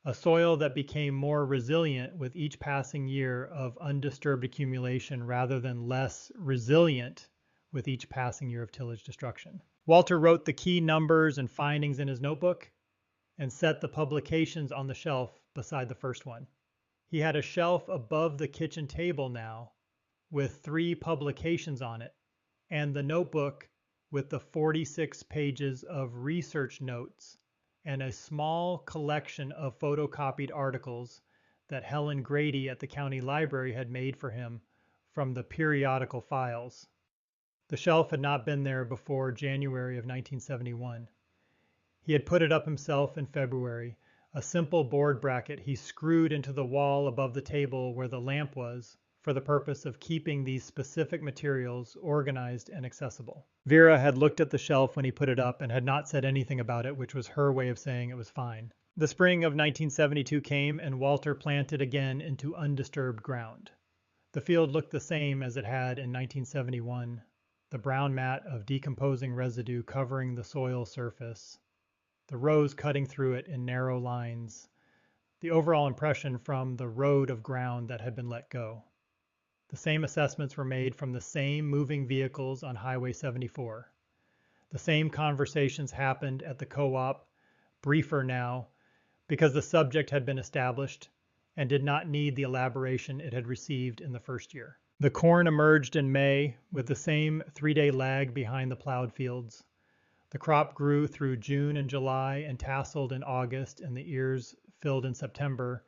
A soil that became more resilient with each passing year of undisturbed accumulation rather than less resilient with each passing year of tillage destruction. Walter wrote the key numbers and findings in his notebook and set the publications on the shelf beside the first one. He had a shelf above the kitchen table now with 3 publications on it, and the notebook with the 46 pages of research notes and a small collection of photocopied articles that Helen Grady at the county library had made for him from the periodical files. The shelf had not been there before January of 1971. He had put it up himself in February, a simple board bracket he screwed into the wall above the table where the lamp was, for the purpose of keeping these specific materials organized and accessible. Vera had looked at the shelf when he put it up and had not said anything about it, which was her way of saying it was fine. The spring of 1972 came, and Walter planted again into undisturbed ground. The field looked the same as it had in 1971, the brown mat of decomposing residue covering the soil surface, the rows cutting through it in narrow lines, the overall impression from the road of ground that had been let go. The same assessments were made from the same moving vehicles on Highway 74. The same conversations happened at the co-op, briefer now, because the subject had been established and did not need the elaboration it had received in the first year. The corn emerged in May with the same 3-day lag behind the plowed fields. The crop grew through June and July and tasseled in August, and the ears filled in September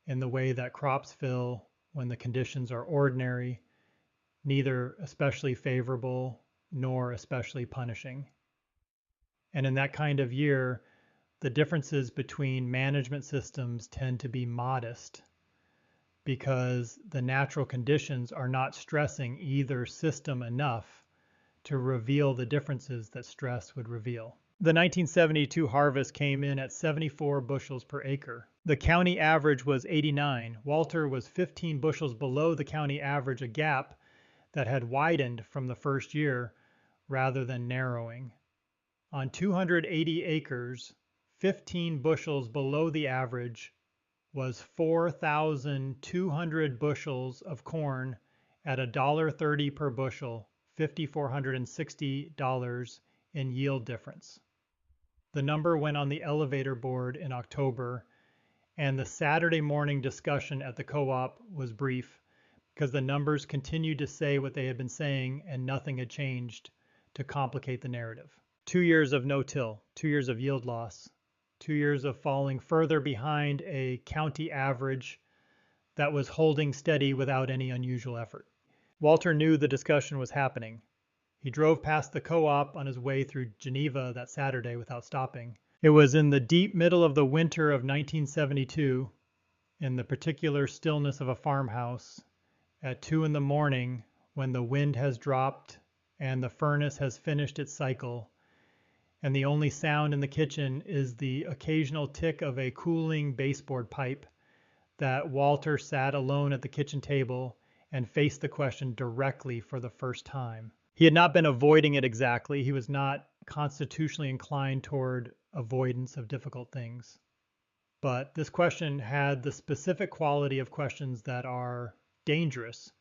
in the way that crops fill when the conditions are ordinary, neither especially favorable nor especially punishing. And in that kind of year, the differences between management systems tend to be modest because the natural conditions are not stressing either system enough to reveal the differences that stress would reveal. The 1972 harvest came in at 74 bushels per acre. The county average was 89. Walter was 15 bushels below the county average, a gap that had widened from the first year rather than narrowing. On 280 acres, 15 bushels below the average was 4,200 bushels of corn at $1.30 per bushel, $5,460 in yield difference. The number went on the elevator board in October, and the Saturday morning discussion at the co-op was brief because the numbers continued to say what they had been saying and nothing had changed to complicate the narrative. 2 years of no-till, 2 years of yield loss, 2 years of falling further behind a county average that was holding steady without any unusual effort. Walter knew the discussion was happening. He drove past the co-op on his way through Geneva that Saturday without stopping. It was in the deep middle of the winter of 1972, in the particular stillness of a farmhouse, at 2 in the morning, when the wind has dropped and the furnace has finished its cycle, and the only sound in the kitchen is the occasional tick of a cooling baseboard pipe, that Walter sat alone at the kitchen table and faced the question directly for the first time. He had not been avoiding it exactly. He was not constitutionally inclined toward avoidance of difficult things. But this question had the specific quality of questions that are dangerous,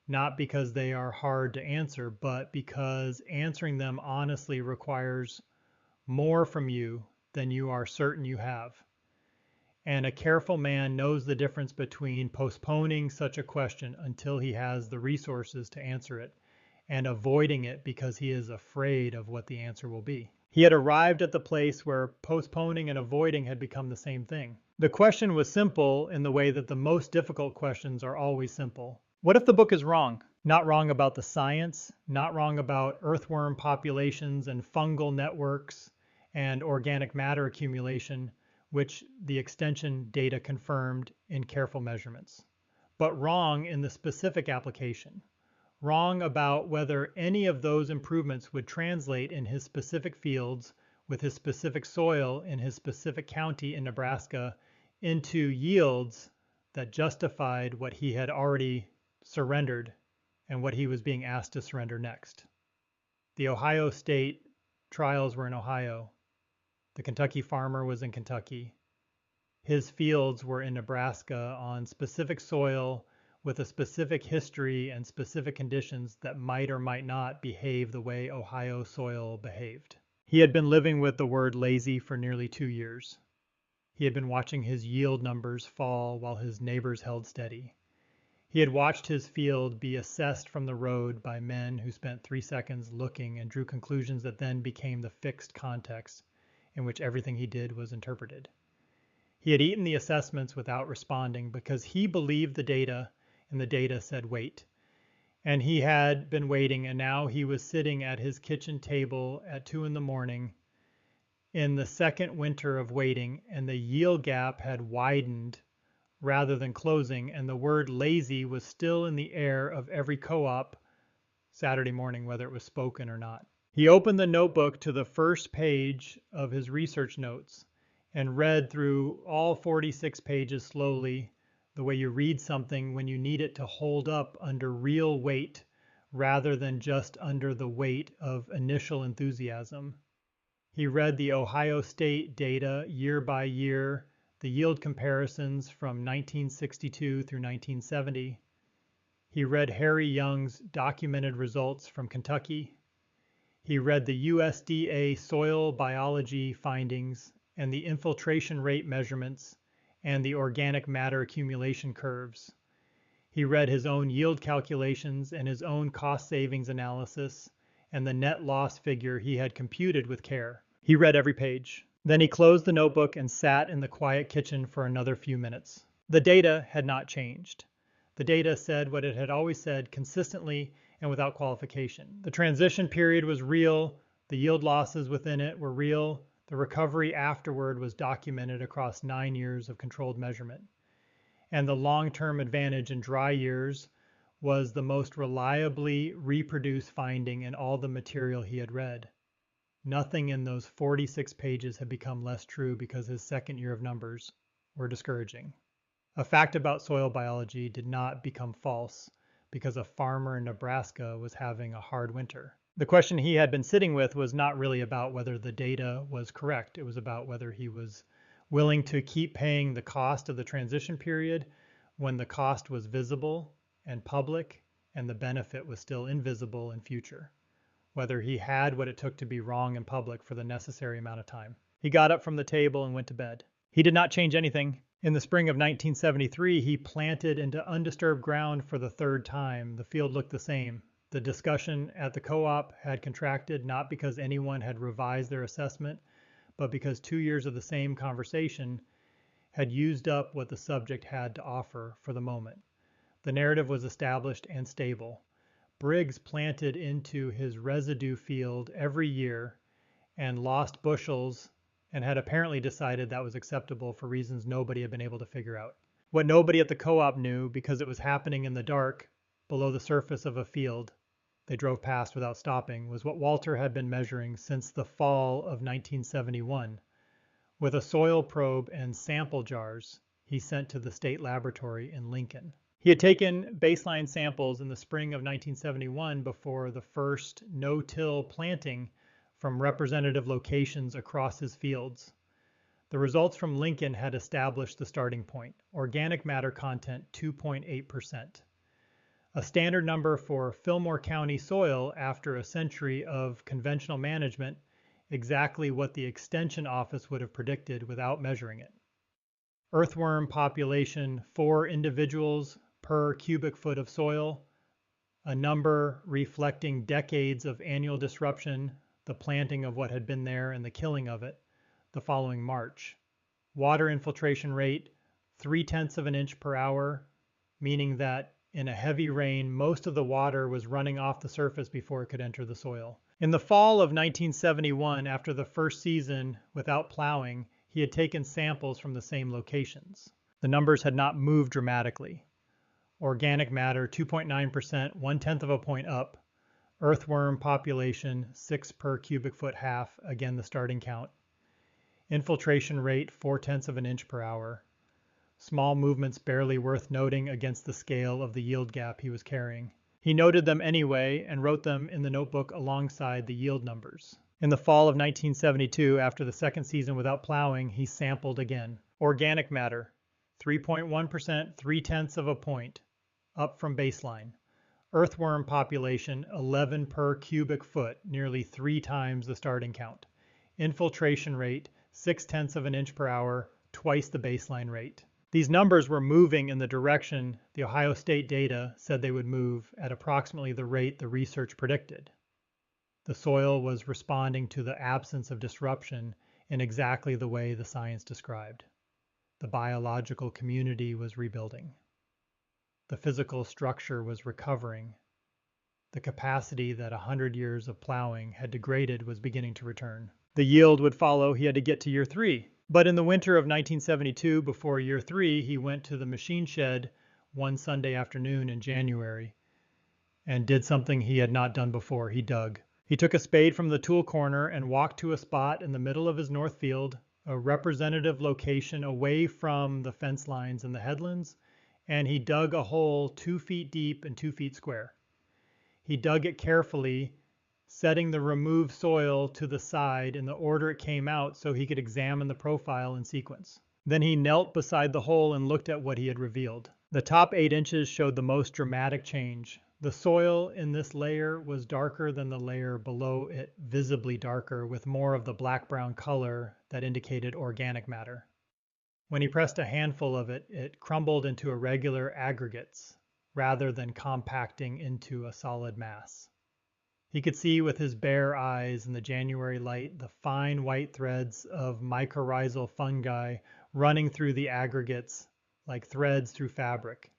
not because they are hard to answer, but because answering them honestly requires more from you than you are certain you have. And a careful man knows the difference between postponing such a question until he has the resources to answer it and avoiding it because he is afraid of what the answer will be. He had arrived at the place where postponing and avoiding had become the same thing. The question was simple in the way that the most difficult questions are always simple. What if the book is wrong? Not wrong about the science, not wrong about earthworm populations and fungal networks and organic matter accumulation, which the extension data confirmed in careful measurements, but wrong in the specific application. Wrong about whether any of those improvements would translate in his specific fields with his specific soil in his specific county in Nebraska into yields that justified what he had already surrendered and what he was being asked to surrender next. The Ohio State trials were in Ohio. The Kentucky farmer was in Kentucky. His fields were in Nebraska on specific soil with a specific history and specific conditions that might or might not behave the way Ohio soil behaved. He had been living with the word lazy for nearly 2 years. He had been watching his yield numbers fall while his neighbors held steady. He had watched his field be assessed from the road by men who spent 3 seconds looking and drew conclusions that then became the fixed context in which everything he did was interpreted. He had eaten the assessments without responding because he believed the data, and the data said wait. And he had been waiting, and now he was sitting at his kitchen table at 2 in the morning in the second winter of waiting, and the yield gap had widened rather than closing, and the word lazy was still in the air of every co-op Saturday morning, whether it was spoken or not. He opened the notebook to the first page of his research notes and read through all 46 pages slowly, the way you read something when you need it to hold up under real weight rather than just under the weight of initial enthusiasm. He read the Ohio State data year by year, the yield comparisons from 1962 through 1970. He read Harry Young's documented results from Kentucky. He read the USDA soil biology findings and the infiltration rate measurements and the organic matter accumulation curves. He read his own yield calculations and his own cost savings analysis and the net loss figure he had computed with care. He read every page. Then he closed the notebook and sat in the quiet kitchen for another few minutes. The data had not changed. The data said what it had always said consistently and without qualification. The transition period was real. The yield losses within it were real. The recovery afterward was documented across 9 years of controlled measurement. And the long-term advantage in dry years was the most reliably reproduced finding in all the material he had read. Nothing in those 46 pages had become less true because his second year of numbers were discouraging. A fact about soil biology did not become false because a farmer in Nebraska was having a hard winter. The question he had been sitting with was not really about whether the data was correct. It was about whether he was willing to keep paying the cost of the transition period when the cost was visible and public and the benefit was still invisible and future. Whether he had what it took to be wrong in public for the necessary amount of time. He got up from the table and went to bed. He did not change anything. In the spring of 1973, he planted into undisturbed ground for the third time. The field looked the same. The discussion at the co-op had contracted not because anyone had revised their assessment, but because 2 years of the same conversation had used up what the subject had to offer for the moment. The narrative was established and stable. Briggs planted into his residue field every year and lost bushels and had apparently decided that was acceptable for reasons nobody had been able to figure out. What nobody at the co-op knew, because it was happening in the dark below the surface of a field they drove past without stopping, was what Walter had been measuring since the fall of 1971 with a soil probe and sample jars he sent to the state laboratory in Lincoln. He had taken baseline samples in the spring of 1971 before the first no-till planting from representative locations across his fields. The results from Lincoln had established the starting point, organic matter content 2.8%. A standard number for Fillmore County soil after a century of conventional management, exactly what the Extension Office would have predicted without measuring it. Earthworm population 4 individuals per cubic foot of soil, a number reflecting decades of annual disruption, the planting of what had been there and the killing of it, the following March. Water infiltration rate 0.3 of an inch per hour, meaning that in a heavy rain, most of the water was running off the surface before it could enter the soil. In the fall of 1971, after the first season without plowing, he had taken samples from the same locations. The numbers had not moved dramatically. Organic matter 2.9%, 1/10 of a point up. Earthworm population 6 per cubic foot half, again the starting count. Infiltration rate 0.4 of an inch per hour. Small movements barely worth noting against the scale of the yield gap he was carrying. He noted them anyway and wrote them in the notebook alongside the yield numbers. In the fall of 1972, after the second season without plowing, he sampled again. Organic matter 3.1%, 0.3 of a point, up from baseline. Earthworm population 11 per cubic foot, nearly 3 times the starting count. Infiltration rate 0.6 of an inch per hour, twice the baseline rate. These numbers were moving in the direction the Ohio State data said they would move at approximately the rate the research predicted. The soil was responding to the absence of disruption in exactly the way the science described. The biological community was rebuilding. The physical structure was recovering. The capacity that 100 years of plowing had degraded was beginning to return. The yield would follow. He had to get to year 3. But in the winter of 1972, before year 3, he went to the machine shed one Sunday afternoon in January and did something he had not done before. He dug. He took a spade from the tool corner and walked to a spot in the middle of his north field, a representative location away from the fence lines and the headlands, and he dug a hole 2 feet deep and 2 feet square. He dug it carefully, setting the removed soil to the side in the order it came out so he could examine the profile in sequence. Then he knelt beside the hole and looked at what he had revealed. The top 8 inches showed the most dramatic change. The soil in this layer was darker than the layer below it, visibly darker, with more of the black-brown color that indicated organic matter. When he pressed a handful of it, it crumbled into irregular aggregates rather than compacting into a solid mass. He could see with his bare eyes in the January light the fine white threads of mycorrhizal fungi running through the aggregates like threads through fabric.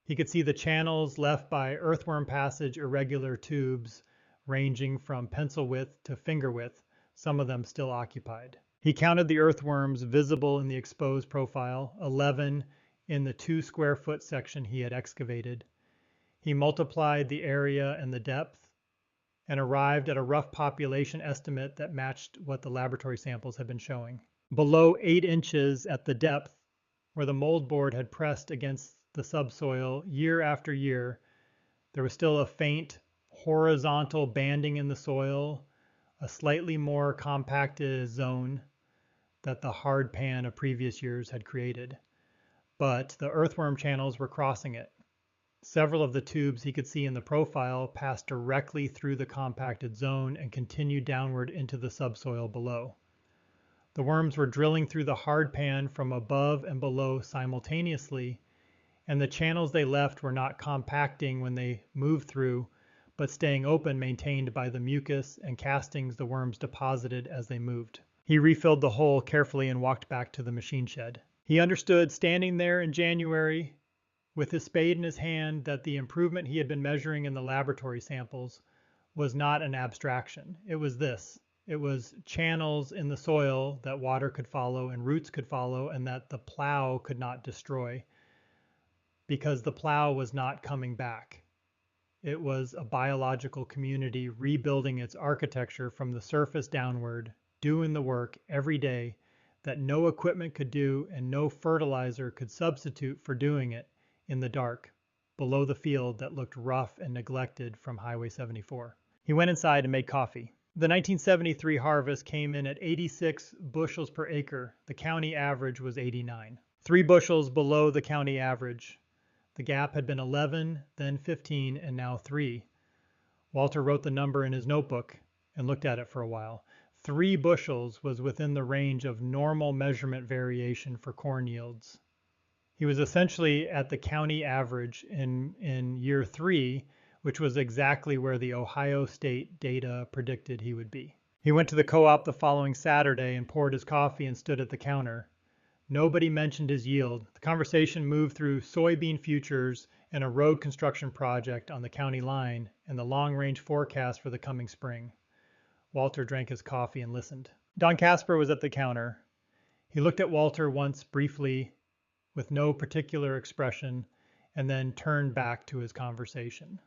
He could see the channels left by earthworm passage irregular tubes ranging from pencil width to finger width, some of them still occupied. He counted the earthworms visible in the exposed profile, 11 in the 2 square foot section he had excavated. He multiplied the area and the depth and arrived at a rough population estimate that matched what the laboratory samples had been showing. Below 8 inches at the depth, where the moldboard had pressed against the subsoil year after year, there was still a faint horizontal banding in the soil, a slightly more compacted zone that the hard pan of previous years had created. But the earthworm channels were crossing it. Several of the tubes he could see in the profile passed directly through the compacted zone and continued downward into the subsoil below. The worms were drilling through the hard pan from above and below simultaneously, and the channels they left were not compacting when they moved through, but staying open, maintained by the mucus and castings the worms deposited as they moved. He refilled the hole carefully and walked back to the machine shed. He understood, standing there in January with his spade in his hand, that the improvement he had been measuring in the laboratory samples was not an abstraction. It was this. It was channels in the soil that water could follow and roots could follow, and that the plow could not destroy, because the plow was not coming back. It was a biological community rebuilding its architecture from the surface downward, doing the work every day that no equipment could do and no fertilizer could substitute for doing it in the dark, below the field that looked rough and neglected from Highway 74. He went inside and made coffee. The 1973 harvest came in at 86 bushels per acre. The county average was 89. 3 bushels below the county average. The gap had been 11, then 15, and now 3. Walter wrote the number in his notebook and looked at it for a while. 3 bushels was within the range of normal measurement variation for corn yields. He was essentially at the county average in year 3, which was exactly where the Ohio State data predicted he would be. He went to the co-op the following Saturday and poured his coffee and stood at the counter. Nobody mentioned his yield. The conversation moved through soybean futures and a road construction project on the county line and the long-range forecast for the coming spring. Walter drank his coffee and listened. Don Casper was at the counter. He looked at Walter once briefly with no particular expression and then turned back to his conversation.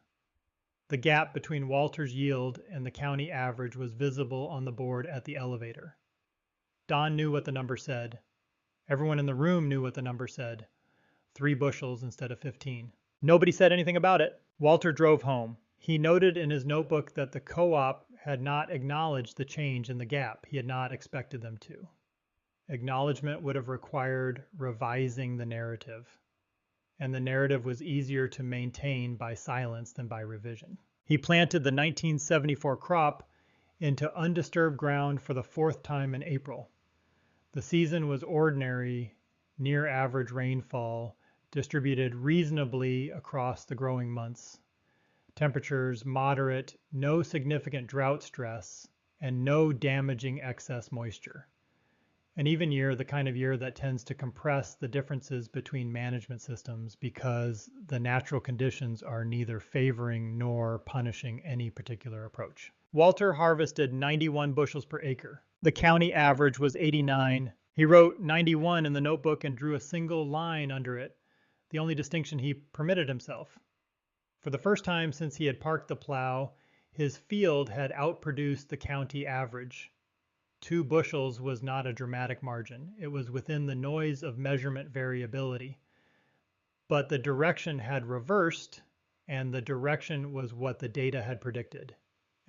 The gap between Walter's yield and the county average was visible on the board at the elevator. Don knew what the number said. Everyone in the room knew what the number said. 3 bushels instead of 15. Nobody said anything about it. Walter drove home. He noted in his notebook that the co-op had not acknowledged the change in the gap. He had not expected them to. Acknowledgement would have required revising the narrative, and the narrative was easier to maintain by silence than by revision. He planted the 1974 crop into undisturbed ground for the 4th time in April. The season was ordinary, near average rainfall, distributed reasonably across the growing months. Temperatures moderate, no significant drought stress, and no damaging excess moisture. An even year, the kind of year that tends to compress the differences between management systems because the natural conditions are neither favoring nor punishing any particular approach. Walter harvested 91 bushels per acre. The county average was 89. He wrote 91 in the notebook and drew a single line under it, the only distinction he permitted himself. For the first time since he had parked the plow, his field had outproduced the county average. 2 bushels was not a dramatic margin. It was within the noise of measurement variability. But the direction had reversed, and the direction was what the data had predicted.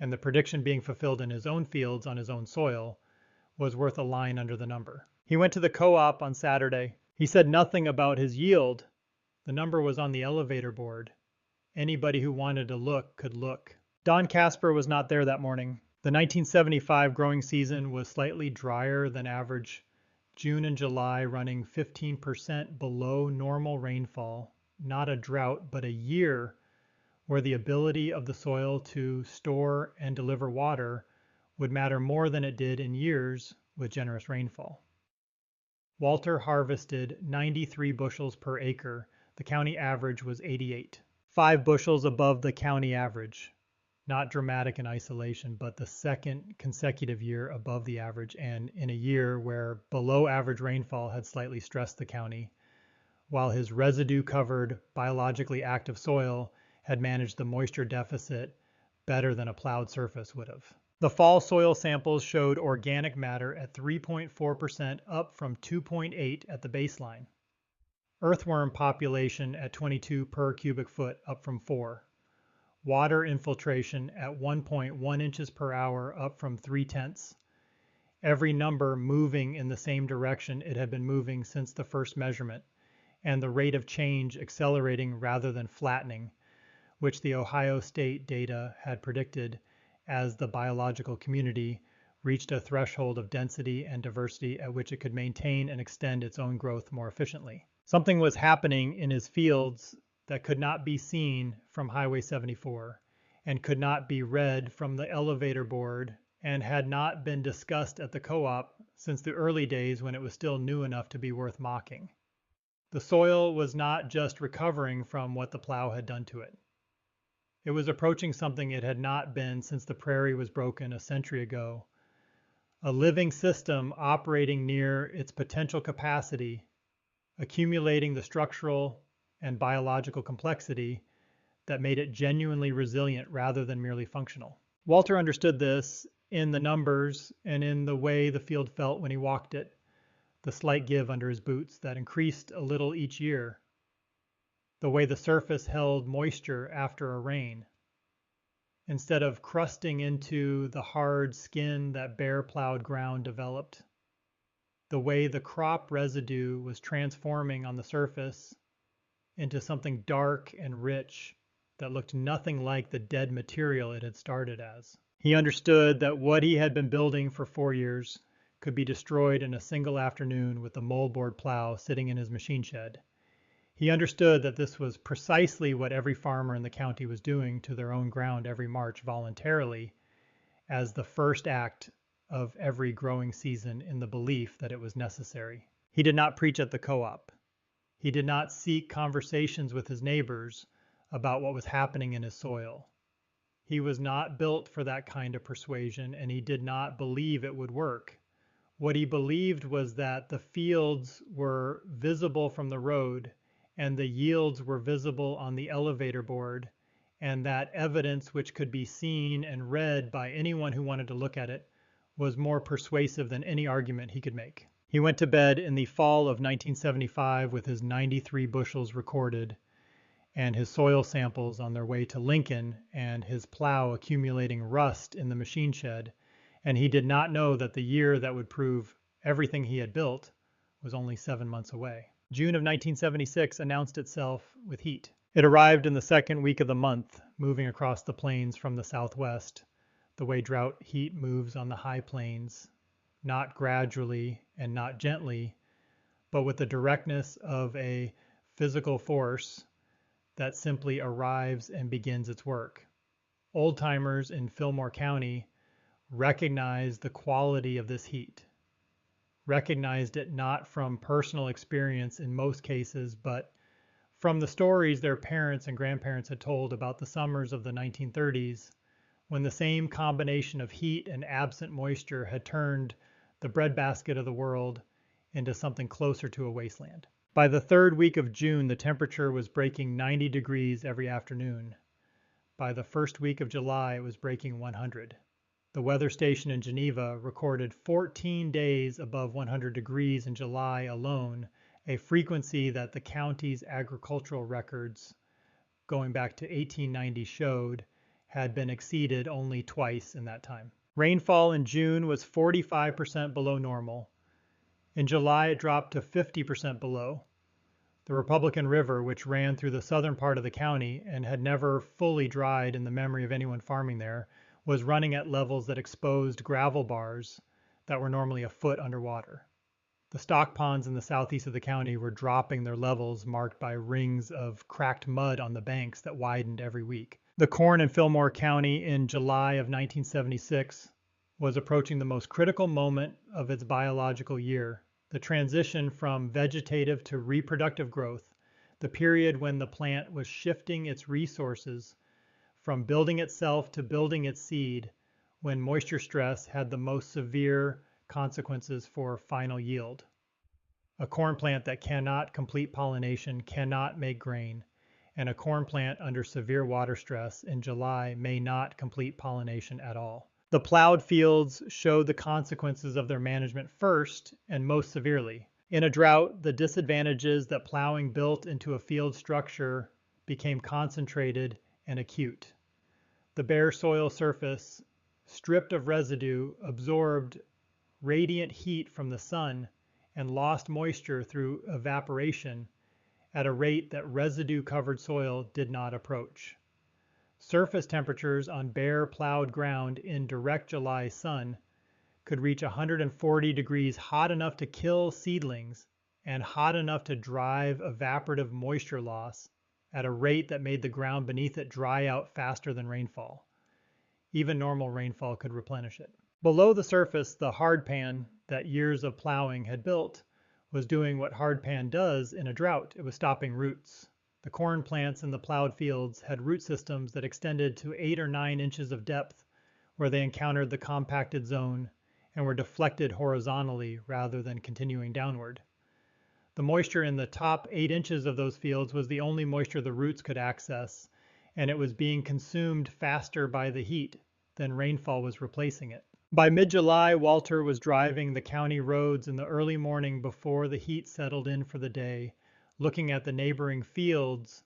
And the prediction being fulfilled in his own fields on his own soil was worth a line under the number. He went to the co-op on Saturday. He said nothing about his yield. The number was on the elevator board. Anybody who wanted to look could look. Don Casper was not there that morning. The 1975 growing season was slightly drier than average, June and July running 15% below normal rainfall, not a drought, but a year where the ability of the soil to store and deliver water would matter more than it did in years with generous rainfall. Walter harvested 93 bushels per acre. The county average was 88. 5 bushels above the county average. Not dramatic in isolation, but the second consecutive year above the average, and in a year where below average rainfall had slightly stressed the county, while his residue-covered, biologically active soil had managed the moisture deficit better than a plowed surface would have. The fall soil samples showed organic matter at 3.4%, up from 2.8 at the baseline. Earthworm population at 22 per cubic foot, up from 4. Water infiltration at 1.1 inches per hour, up from 3/10. Every number moving in the same direction it had been moving since the first measurement, and the rate of change accelerating rather than flattening, which the Ohio State data had predicted as the biological community reached a threshold of density and diversity at which it could maintain and extend its own growth more efficiently. Something was happening in his fields that could not be seen from Highway 74 and could not be read from the elevator board and had not been discussed at the co-op since the early days when it was still new enough to be worth mocking. The soil was not just recovering from what the plow had done to it. It was approaching something it had not been since the prairie was broken a century ago, a living system operating near its potential capacity, accumulating the structural and biological complexity that made it genuinely resilient rather than merely functional. Walter understood this in the numbers and in the way the field felt when he walked it, the slight give under his boots that increased a little each year, the way the surface held moisture after a rain, instead of crusting into the hard skin that bare plowed ground developed, the way the crop residue was transforming on the surface into something dark and rich that looked nothing like the dead material it had started as. He understood that what he had been building for 4 years could be destroyed in a single afternoon with the moldboard plow sitting in his machine shed. He understood that this was precisely what every farmer in the county was doing to their own ground every March voluntarily as the first act of every growing season in the belief that it was necessary. He did not preach at the co-op. He did not seek conversations with his neighbors about what was happening in his soil. He was not built for that kind of persuasion, and he did not believe it would work. What he believed was that the fields were visible from the road and the yields were visible on the elevator board, and that evidence which could be seen and read by anyone who wanted to look at it was more persuasive than any argument he could make. He went to bed in the fall of 1975 with his 93 bushels recorded and his soil samples on their way to Lincoln and his plow accumulating rust in the machine shed, and he did not know that the year that would prove everything he had built was only 7 months away. June of 1976 announced itself with heat. It arrived in the second week of the month, moving across the plains from the southwest, the way drought heat moves on the high plains, not gradually and not gently, but with the directness of a physical force that simply arrives and begins its work. Old-timers in Fillmore County recognized the quality of this heat, recognized it not from personal experience in most cases, but from the stories their parents and grandparents had told about the summers of the 1930s, when the same combination of heat and absent moisture had turned the breadbasket of the world into something closer to a wasteland. By the third week of June, the temperature was breaking 90 degrees every afternoon. By the first week of July, it was breaking 100. The weather station in Geneva recorded 14 days above 100 degrees in July alone, a frequency that the county's agricultural records going back to 1890 showed had been exceeded only twice in that time. Rainfall in June was 45% below normal. In July, it dropped to 50% below. The Republican River, which ran through the southern part of the county and had never fully dried in the memory of anyone farming there, was running at levels that exposed gravel bars that were normally a foot underwater. The stock ponds in the southeast of the county were dropping their levels, marked by rings of cracked mud on the banks that widened every week. The corn in Fillmore County in July of 1976 was approaching the most critical moment of its biological year, the transition from vegetative to reproductive growth, the period when the plant was shifting its resources from building itself to building its seed, when moisture stress had the most severe consequences for final yield. A corn plant that cannot complete pollination cannot make grain, and a corn plant under severe water stress in July may not complete pollination at all. The plowed fields showed the consequences of their management first and most severely. In a drought, the disadvantages that plowing built into a field structure became concentrated and acute. The bare soil surface, stripped of residue, absorbed radiant heat from the sun and lost moisture through evaporation at a rate that residue-covered soil did not approach. Surface temperatures on bare plowed ground in direct July sun could reach 140 degrees, hot enough to kill seedlings and hot enough to drive evaporative moisture loss at a rate that made the ground beneath it dry out faster than rainfall. Even normal rainfall could replenish it. Below the surface, the hardpan that years of plowing had built was doing what hardpan does in a drought. It was stopping roots. The corn plants in the plowed fields had root systems that extended to 8 or 9 inches of depth where they encountered the compacted zone and were deflected horizontally rather than continuing downward. The moisture in the top 8 inches of those fields was the only moisture the roots could access, and it was being consumed faster by the heat than rainfall was replacing it. By mid-July, Walter was driving the county roads in the early morning before the heat settled in for the day, looking at the neighboring fields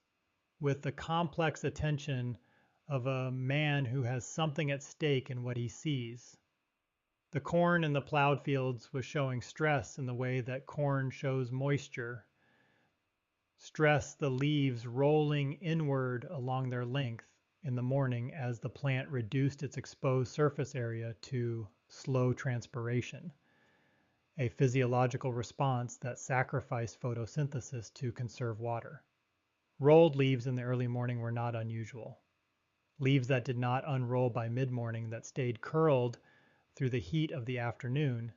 with the complex attention of a man who has something at stake in what he sees. The corn in the plowed fields was showing stress in the way that corn shows moisture. Stress the leaves rolling inward along their length in the morning as the plant reduced its exposed surface area to slow transpiration, a physiological response that sacrificed photosynthesis to conserve water. Rolled leaves in the early morning were not unusual. Leaves that did not unroll by mid-morning, that stayed curled through the heat of the afternoon,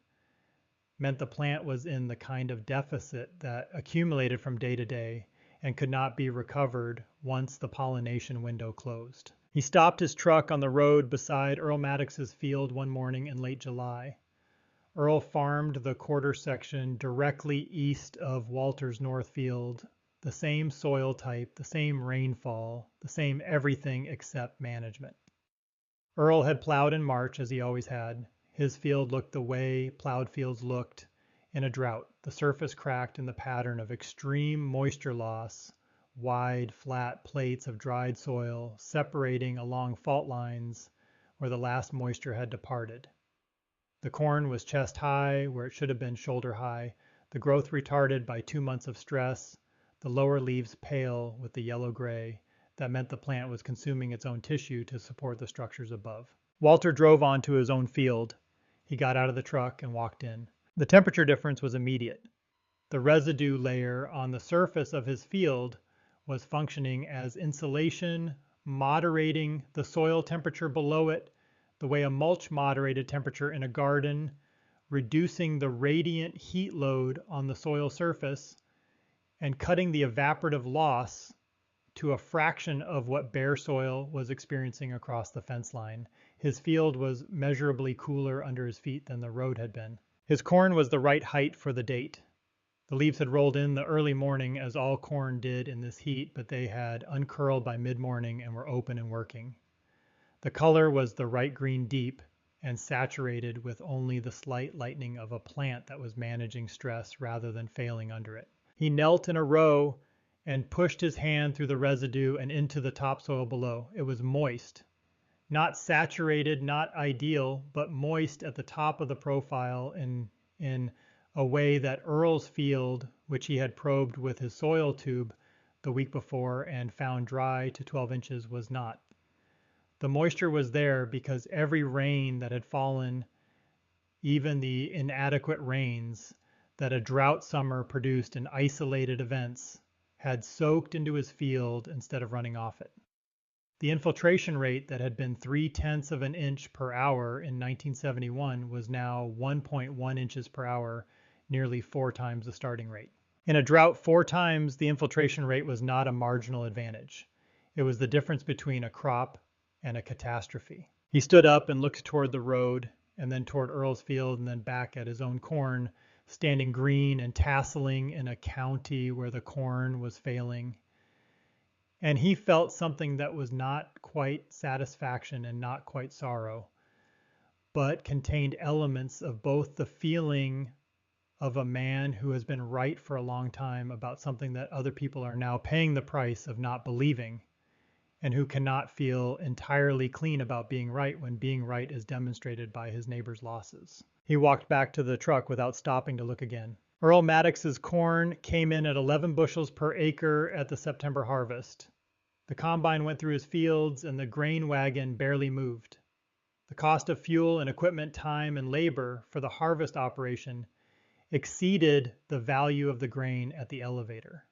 meant the plant was in the kind of deficit that accumulated from day to day and could not be recovered once the pollination window closed. He stopped his truck on the road beside Earl Maddox's field one morning in late July. Earl farmed the quarter section directly east of Walter's North Field, the same soil type, the same rainfall, the same everything except management. Earl had plowed in March, as he always had. His field looked the way plowed fields looked in a drought, the surface cracked in the pattern of extreme moisture loss, wide, flat plates of dried soil separating along fault lines where the last moisture had departed. The corn was chest high where it should have been shoulder high, the growth retarded by 2 months of stress, the lower leaves pale with the yellow-gray. That meant the plant was consuming its own tissue to support the structures above. Walter drove on to his own field. He got out of the truck and walked in. The temperature difference was immediate. The residue layer on the surface of his field was functioning as insulation, moderating the soil temperature below it, the way a mulch moderated temperature in a garden, reducing the radiant heat load on the soil surface, and cutting the evaporative loss to a fraction of what bare soil was experiencing across the fence line. His field was measurably cooler under his feet than the road had been. His corn was the right height for the date. The leaves had rolled in the early morning, as all corn did in this heat, but they had uncurled by mid-morning and were open and working. The color was the right green deep and saturated with only the slight lightening of a plant that was managing stress rather than failing under it. He knelt in a row and pushed his hand through the residue and into the topsoil below. It was moist. Not saturated, not ideal, but moist at the top of the profile in a way that Earl's field, which he had probed with his soil tube the week before and found dry to 12 inches, was not. The moisture was there because every rain that had fallen, even the inadequate rains that a drought summer produced in isolated events, had soaked into his field instead of running off it. The infiltration rate that had been 0.3 of an inch per hour in 1971 was now 1.1 inches per hour, nearly 4 times the starting rate. In a drought, 4 times the infiltration rate was not a marginal advantage. It was the difference between a crop and a catastrophe. He stood up and looked toward the road, and then toward Earl's field, and then back at his own corn, standing green and tasseling in a county where the corn was failing. And he felt something that was not quite satisfaction and not quite sorrow, but contained elements of both the feeling of a man who has been right for a long time about something that other people are now paying the price of not believing, and who cannot feel entirely clean about being right when being right is demonstrated by his neighbor's losses. He walked back to the truck without stopping to look again. Earl Maddox's corn came in at 11 bushels per acre at the September harvest. The combine went through his fields and the grain wagon barely moved. The cost of fuel and equipment, time, and labor for the harvest operation exceeded the value of the grain at the elevator.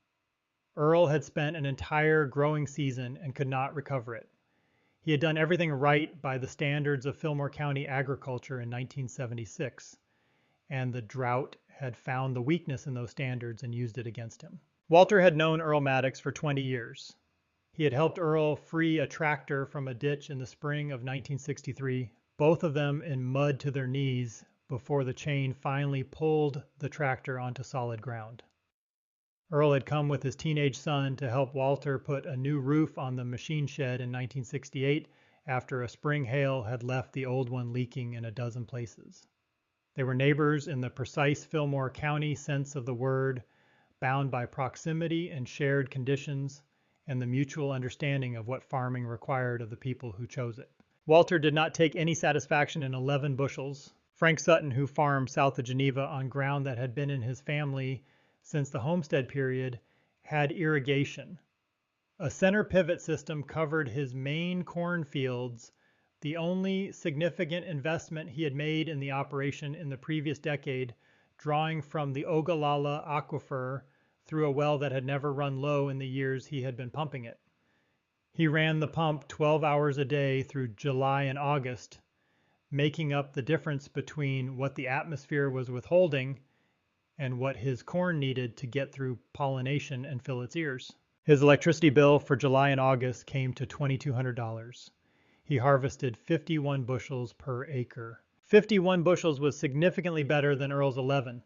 Earl had spent an entire growing season and could not recover it. He had done everything right by the standards of Fillmore County agriculture in 1976, and the drought had found the weakness in those standards and used it against him. Walter had known Earl Maddox for 20 years. He had helped Earl free a tractor from a ditch in the spring of 1963, both of them in mud to their knees before the chain finally pulled the tractor onto solid ground. Earl had come with his teenage son to help Walter put a new roof on the machine shed in 1968 after a spring hail had left the old one leaking in a dozen places. They were neighbors in the precise Fillmore County sense of the word, bound by proximity and shared conditions, and the mutual understanding of what farming required of the people who chose it. Walter did not take any satisfaction in 11 bushels. Frank Sutton, who farmed south of Geneva on ground that had been in his family since the homestead period, had irrigation. A center pivot system covered his main cornfields, the only significant investment he had made in the operation in the previous decade, drawing from the Ogallala aquifer through a well that had never run low in the years he had been pumping it. He ran the pump 12 hours a day through July and August, making up the difference between what the atmosphere was withholding and what his corn needed to get through pollination and fill its ears. His electricity bill for July and August came to $2,200. He harvested 51 bushels per acre. 51 bushels was significantly better than Earl's 11.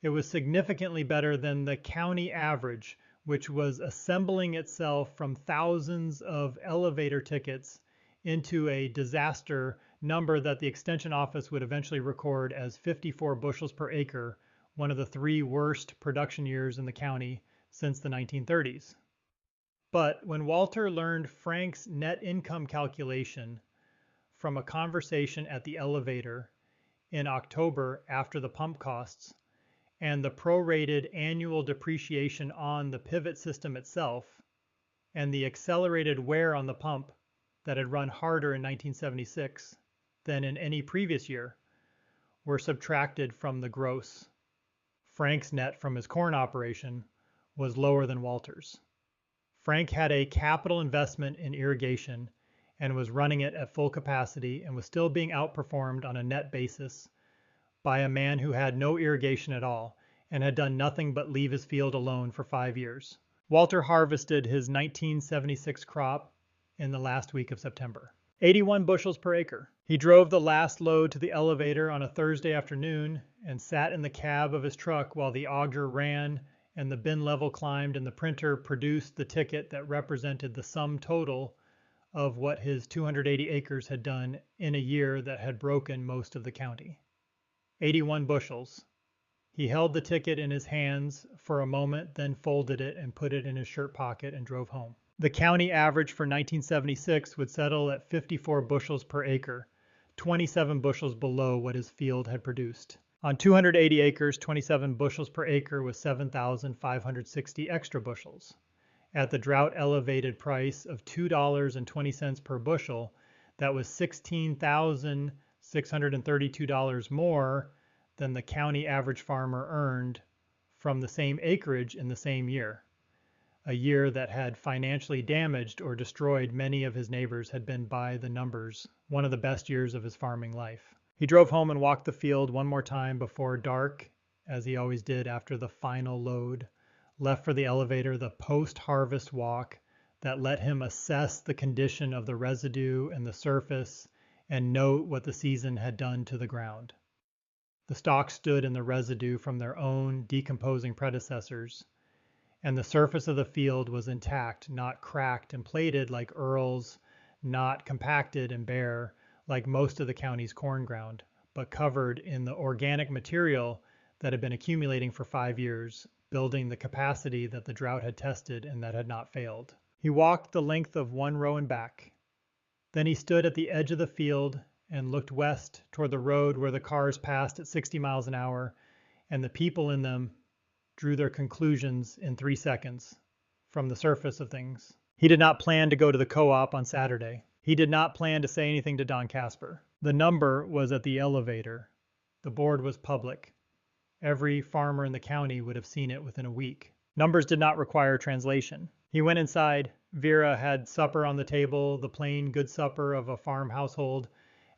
It was significantly better than the county average, which was assembling itself from thousands of elevator tickets into a disaster number that the Extension Office would eventually record as 54 bushels per acre, one of the 3 worst production years in the county since the 1930s. But when Walter learned Frank's net income calculation from a conversation at the elevator in October after the pump costs, and the prorated annual depreciation on the pivot system itself, and the accelerated wear on the pump that had run harder in 1976 than in any previous year, were subtracted from the gross, Frank's net from his corn operation was lower than Walter's. Frank had a capital investment in irrigation and was running it at full capacity and was still being outperformed on a net basis by a man who had no irrigation at all and had done nothing but leave his field alone for 5 years. Walter harvested his 1976 crop in the last week of September. 81 bushels per acre. He drove the last load to the elevator on a Thursday afternoon and sat in the cab of his truck while the auger ran and the bin level climbed and the printer produced the ticket that represented the sum total of what his 280 acres had done in a year that had broken most of the county. 81 bushels. He held the ticket in his hands for a moment, then folded it and put it in his shirt pocket and drove home. The county average for 1976 would settle at 54 bushels per acre, 27 bushels below what his field had produced. On 280 acres, 27 bushels per acre was 7,560 extra bushels. At the drought-elevated price of $2.20 per bushel, that was $16,632 more than the county average farmer earned from the same acreage in the same year. A year that had financially damaged or destroyed many of his neighbors had been by the numbers one of the best years of his farming life. He drove home and walked the field one more time before dark, as he always did after the final load, left for the elevator the post-harvest walk that let him assess the condition of the residue and the surface and note what the season had done to the ground. The stalks stood in the residue from their own decomposing predecessors, and the surface of the field was intact, not cracked and plated like Earl's, not compacted and bare like most of the county's corn ground, but covered in the organic material that had been accumulating for 5 years, building the capacity that the drought had tested and that had not failed. He walked the length of one row and back. Then he stood at the edge of the field and looked west toward the road where the cars passed at 60 miles an hour, and the people in them drew their conclusions in 3 seconds from the surface of things. He did not plan to go to the co-op on Saturday. He did not plan to say anything to Don Casper. The number was at the elevator. The board was public. Every farmer in the county would have seen it within a week. Numbers did not require translation. He went inside. Vera had supper on the table, the plain good supper of a farm household,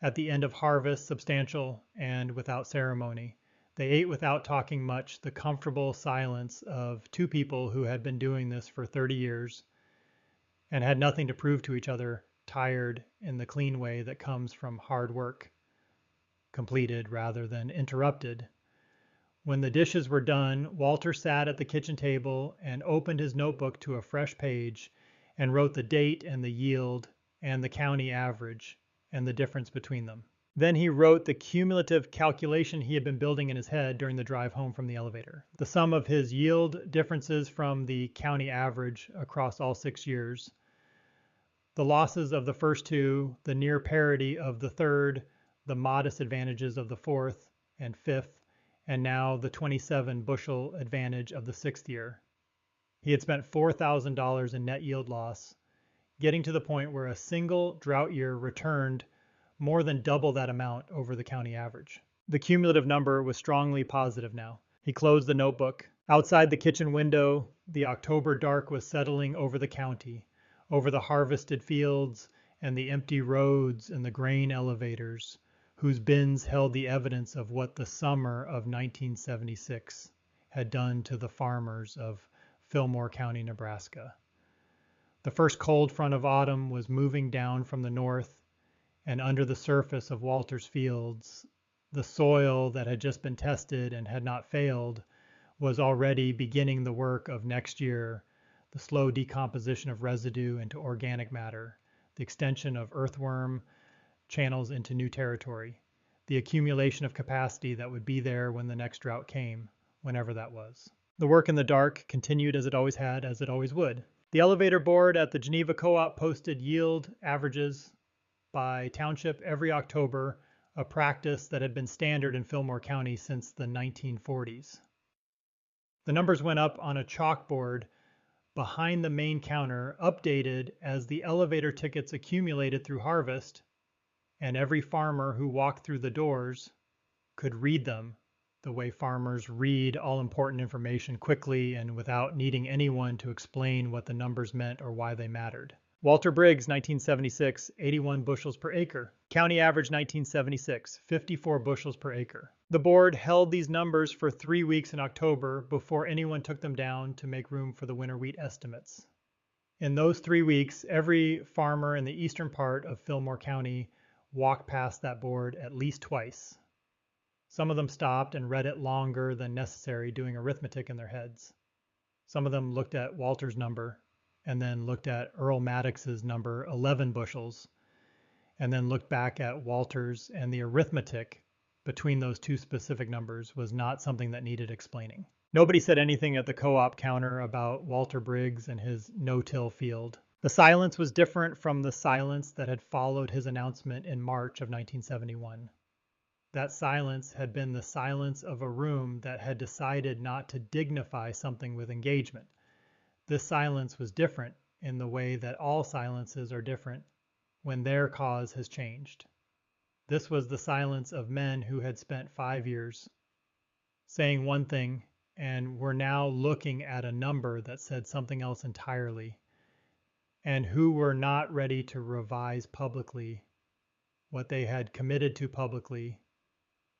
at the end of harvest, substantial and without ceremony. They ate without talking much, the comfortable silence of two people who had been doing this for 30 years and had nothing to prove to each other, tired in the clean way that comes from hard work, completed rather than interrupted. When the dishes were done, Walter sat at the kitchen table and opened his notebook to a fresh page and wrote the date and the yield and the county average and the difference between them. Then he wrote the cumulative calculation he had been building in his head during the drive home from the elevator. The sum of his yield differences from the county average across all 6 years, the losses of the first two, the near parity of the third, the modest advantages of the fourth and fifth, and now the 27 bushel advantage of the 6th year. He had spent $4,000 in net yield loss, getting to the point where a single drought year returned more than double that amount over the county average. The cumulative number was strongly positive now. He closed the notebook. Outside the kitchen window, the October dark was settling over the county, over the harvested fields and the empty roads and the grain elevators, whose bins held the evidence of what the summer of 1976 had done to the farmers of Fillmore County, Nebraska. The first cold front of autumn was moving down from the north, and under the surface of Walter's fields, the soil that had just been tested and had not failed was already beginning the work of next year, the slow decomposition of residue into organic matter, the extension of earthworm channels into new territory, the accumulation of capacity that would be there when the next drought came, whenever that was. The work in the dark continued as it always had, as it always would. The elevator board at the Geneva Co-op posted yield averages by township every October, a practice that had been standard in Fillmore County since the 1940s. The numbers went up on a chalkboard behind the main counter, updated as the elevator tickets accumulated through harvest, and every farmer who walked through the doors could read them the way farmers read all important information quickly and without needing anyone to explain what the numbers meant or why they mattered. Walter Briggs, 1976, 81 bushels per acre. County average 1976, 54 bushels per acre. The board held these numbers for 3 weeks in October before anyone took them down to make room for the winter wheat estimates. In those 3 weeks, every farmer in the eastern part of Fillmore County walked past that board at least twice. Some of them stopped and read it longer than necessary, doing arithmetic in their heads. Some of them looked at Walter's number and then looked at Earl Maddox's number, 11 bushels, and then looked back at Walter's, and the arithmetic between those two specific numbers was not something that needed explaining. Nobody said anything at the co-op counter about Walter Briggs and his no-till field. The silence was different from the silence that had followed his announcement in March of 1971. That silence had been the silence of a room that had decided not to dignify something with engagement. This silence was different in the way that all silences are different when their cause has changed. This was the silence of men who had spent 5 years saying one thing and were now looking at a number that said something else entirely, and who were not ready to revise publicly what they had committed to publicly,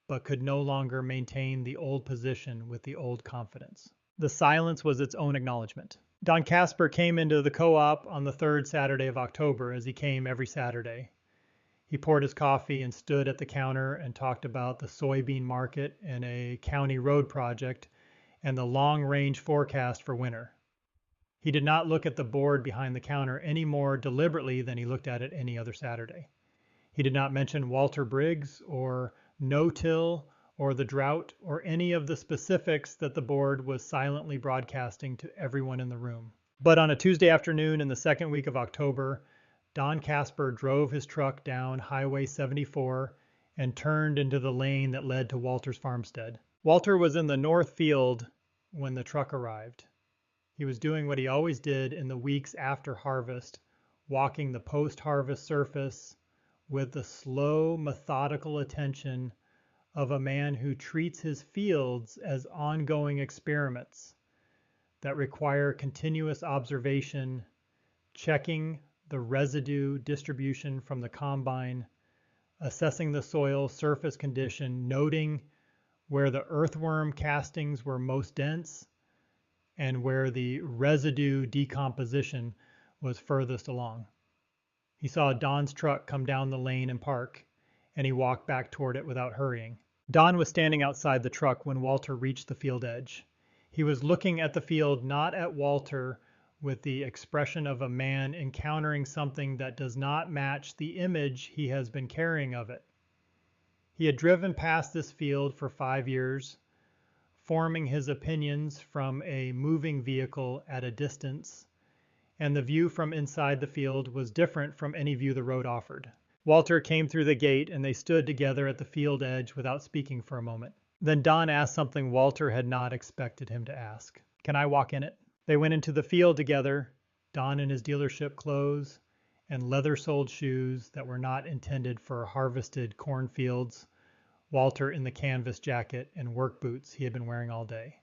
but could no longer maintain the old position with the old confidence. The silence was its own acknowledgement. Don Casper came into the co-op on the 3rd Saturday of October, as he came every Saturday. He poured his coffee and stood at the counter and talked about the soybean market and a county road project and the long-range forecast for winter. He did not look at the board behind the counter any more deliberately than he looked at it any other Saturday. He did not mention Walter Briggs or no-till or the drought, or any of the specifics that the board was silently broadcasting to everyone in the room. But on a Tuesday afternoon in the second week of October, Don Casper drove his truck down Highway 74 and turned into the lane that led to Walter's farmstead. Walter was in the north field when the truck arrived. He was doing what he always did in the weeks after harvest, walking the post-harvest surface with the slow, methodical attention of a man who treats his fields as ongoing experiments that require continuous observation, checking the residue distribution from the combine, assessing the soil surface condition, noting where the earthworm castings were most dense and where the residue decomposition was furthest along. He saw Don's truck come down the lane and park, and he walked back toward it without hurrying. Don was standing outside the truck when Walter reached the field edge. He was looking at the field, not at Walter, with the expression of a man encountering something that does not match the image he has been carrying of it. He had driven past this field for 5 years, forming his opinions from a moving vehicle at a distance, and the view from inside the field was different from any view the road offered. Walter came through the gate, and they stood together at the field edge without speaking for a moment. Then Don asked something Walter had not expected him to ask. "Can I walk in it?" They went into the field together, Don in his dealership clothes and leather-soled shoes that were not intended for harvested cornfields, Walter in the canvas jacket and work boots he had been wearing all day.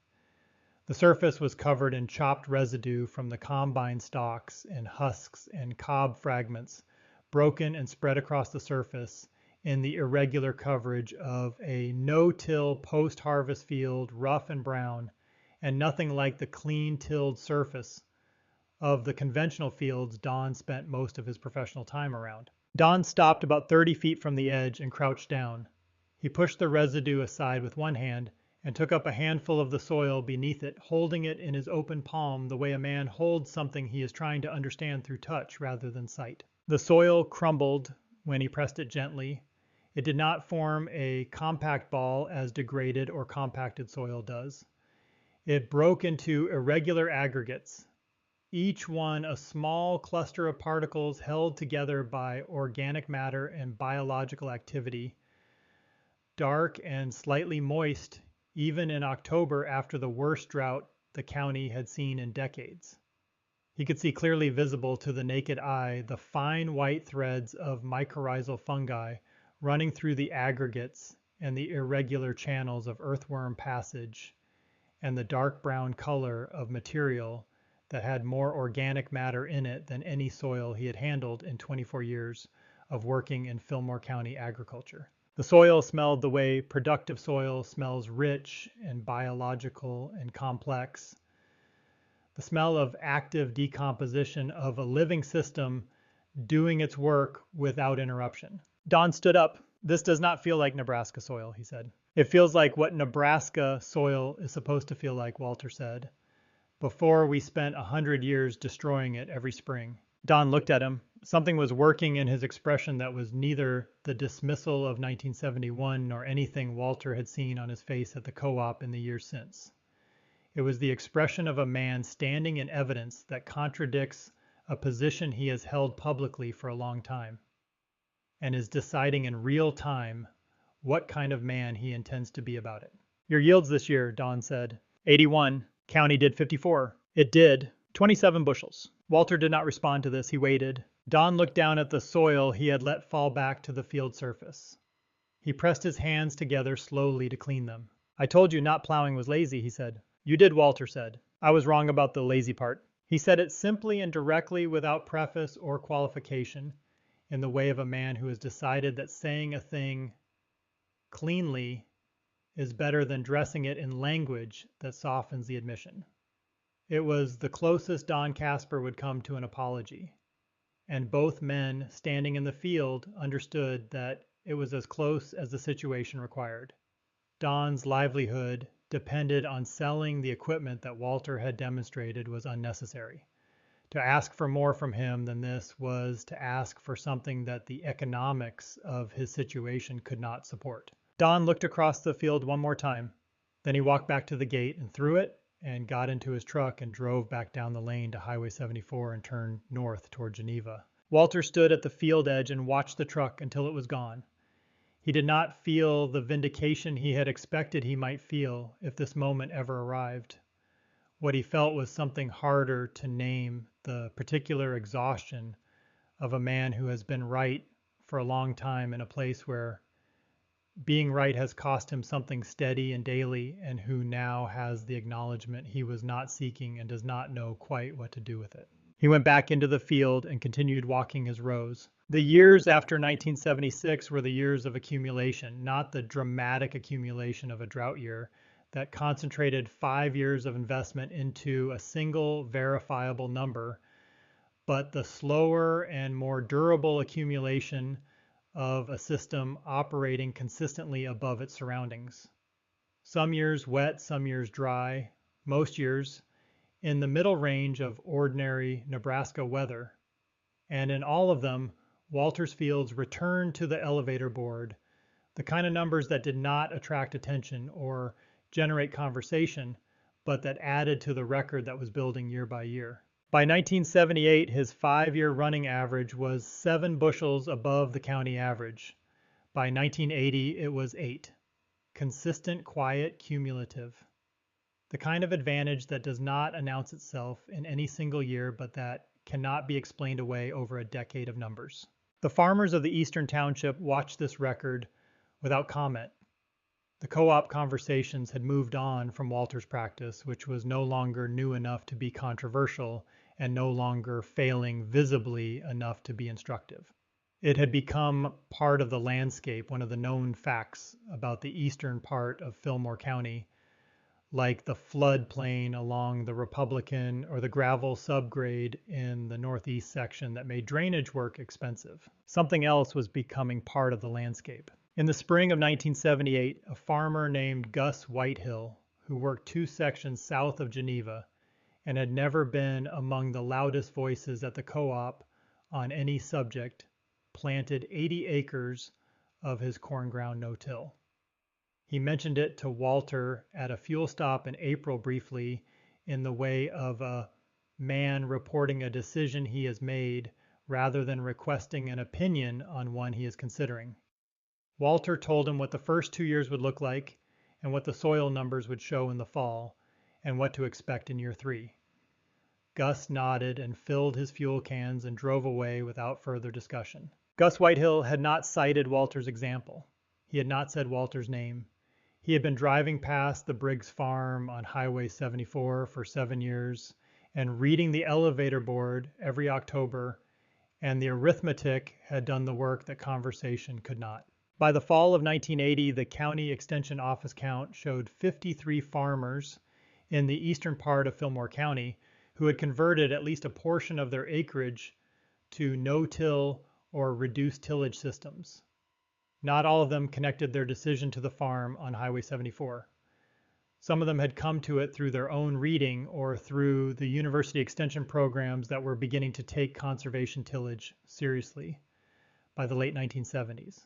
The surface was covered in chopped residue from the combine stalks and husks and cob fragments, broken and spread across the surface in the irregular coverage of a no-till post-harvest field, rough and brown, and nothing like the clean-tilled surface of the conventional fields Don spent most of his professional time around. Don stopped about 30 feet from the edge and crouched down. He pushed the residue aside with one hand and took up a handful of the soil beneath it, holding it in his open palm the way a man holds something he is trying to understand through touch rather than sight. The soil crumbled when he pressed it gently. It did not form a compact ball as degraded or compacted soil does. It broke into irregular aggregates, each one a small cluster of particles held together by organic matter and biological activity, dark and slightly moist even in October after the worst drought the county had seen in decades. He could see clearly visible to the naked eye the fine white threads of mycorrhizal fungi running through the aggregates and the irregular channels of earthworm passage, and the dark brown color of material that had more organic matter in it than any soil he had handled in 24 years of working in Fillmore County agriculture. The soil smelled the way productive soil smells, rich and biological and complex. The smell of active decomposition of a living system doing its work without interruption. Don stood up. "This does not feel like Nebraska soil," he said. "It feels like what Nebraska soil is supposed to feel like," Walter said, "before we spent 100 years destroying it every spring." Don looked at him. Something was working in his expression that was neither the dismissal of 1971 nor anything Walter had seen on his face at the co-op in the years since. It was the expression of a man standing in evidence that contradicts a position he has held publicly for a long time, and is deciding in real time what kind of man he intends to be about it. "Your yields this year," Don said. 81. County did 54. It did. 27 bushels. Walter did not respond to this. He waited. Don looked down at the soil he had let fall back to the field surface. He pressed his hands together slowly to clean them. "I told you not plowing was lazy," he said. "You did," Walter said. "I was wrong about the lazy part." He said it simply and directly without preface or qualification, in the way of a man who has decided that saying a thing cleanly is better than dressing it in language that softens the admission. It was the closest Don Casper would come to an apology, and both men standing in the field understood that it was as close as the situation required. Don's livelihood depended on selling the equipment that Walter had demonstrated was unnecessary. To ask for more from him than this was to ask for something that the economics of his situation could not support. Don looked across the field one more time. Then he walked back to the gate and through it and got into his truck and drove back down the lane to Highway 74 and turned north toward Geneva. Walter stood at the field edge and watched the truck until it was gone. He did not feel the vindication he had expected he might feel if this moment ever arrived. What he felt was something harder to name, the particular exhaustion of a man who has been right for a long time in a place where being right has cost him something steady and daily, and who now has the acknowledgement he was not seeking and does not know quite what to do with it. He went back into the field and continued walking his rows. The years after 1976 were the years of accumulation, not the dramatic accumulation of a drought year that concentrated 5 years of investment into a single verifiable number, but the slower and more durable accumulation of a system operating consistently above its surroundings. Some years wet, some years dry, most years in the middle range of ordinary Nebraska weather. And in all of them, Walter's fields returned to the elevator board, the kind of numbers that did not attract attention or generate conversation, but that added to the record that was building year by year. By 1978, his 5-year running average was 7 bushels above the county average. By 1980, it was 8. Consistent, quiet, cumulative. The kind of advantage that does not announce itself in any single year, but that cannot be explained away over a decade of numbers. The farmers of the Eastern Township watched this record without comment. The co-op conversations had moved on from Walter's practice, which was no longer new enough to be controversial and no longer failing visibly enough to be instructive. It had become part of the landscape, one of the known facts about the eastern part of Fillmore County, like the floodplain along the Republican or the gravel subgrade in the northeast section that made drainage work expensive. Something else was becoming part of the landscape. In the spring of 1978, a farmer named Gus Whitehill, who worked 2 sections south of Geneva and had never been among the loudest voices at the co-op on any subject, planted 80 acres of his corn ground no-till. He mentioned it to Walter at a fuel stop in April briefly in the way of a man reporting a decision he has made rather than requesting an opinion on one he is considering. Walter told him what the first 2 years would look like and what the soil numbers would show in the fall and what to expect in year 3. Gus nodded and filled his fuel cans and drove away without further discussion. Gus Whitehill had not cited Walter's example. He had not said Walter's name. He had been driving past the Briggs farm on Highway 74 for 7 years and reading the elevator board every October, and the arithmetic had done the work that conversation could not. By the fall of 1980, the county extension office count showed 53 farmers in the eastern part of Fillmore County who had converted at least a portion of their acreage to no-till or reduced tillage systems. Not all of them connected their decision to the farm on Highway 74. Some of them had come to it through their own reading or through the university extension programs that were beginning to take conservation tillage seriously by the late 1970s.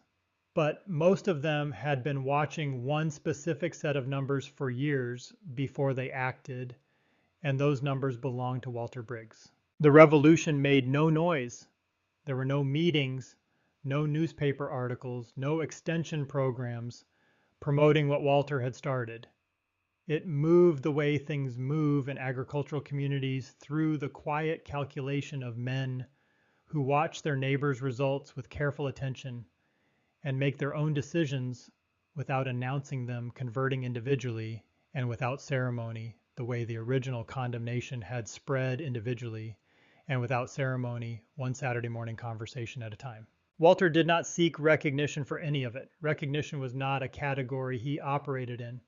But most of them had been watching one specific set of numbers for years before they acted, and those numbers belonged to Walter Briggs. The revolution made no noise. There were no meetings, no newspaper articles, no extension programs promoting what Walter had started. It moved the way things move in agricultural communities through the quiet calculation of men who watch their neighbors' results with careful attention and make their own decisions without announcing them converting individually and without ceremony, the way the original condemnation had spread individually and without ceremony, one Saturday morning conversation at a time. Walter did not seek recognition for any of it. Recognition was not a category he operated in.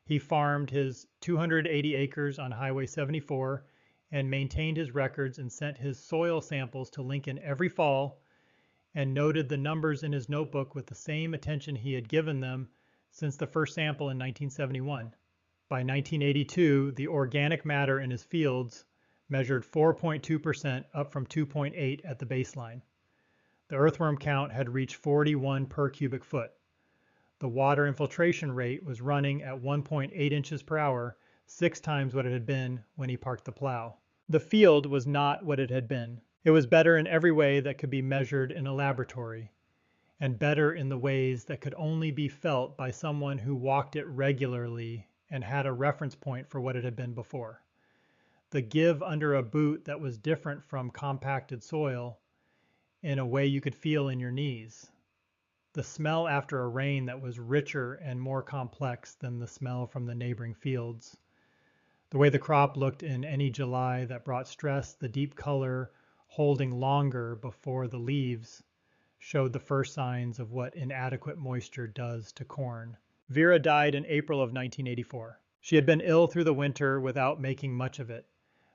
He farmed his 280 acres on Highway 74 and maintained his records and sent his soil samples to Lincoln every fall and noted the numbers in his notebook with the same attention he had given them since the first sample in 1971. By 1982, the organic matter in his fields measured 4.2%, up from 2.8 at the baseline. The earthworm count had reached 41 per cubic foot. The The water infiltration rate was running at 1.8 inches per hour, 6 times what it had been when he parked the plow. The field was not what it had been. It was better in every way that could be measured in a laboratory, and better in the ways that could only be felt by someone who walked it regularly and had a reference point for what it had been before. The give under a boot that was different from compacted soil in a way you could feel in your knees. The smell after a rain that was richer and more complex than the smell from the neighboring fields. The way the crop looked in any July that brought stress, the deep color holding longer before the leaves showed the first signs of what inadequate moisture does to corn. Vera died in April of 1984. She had been ill through the winter without making much of it,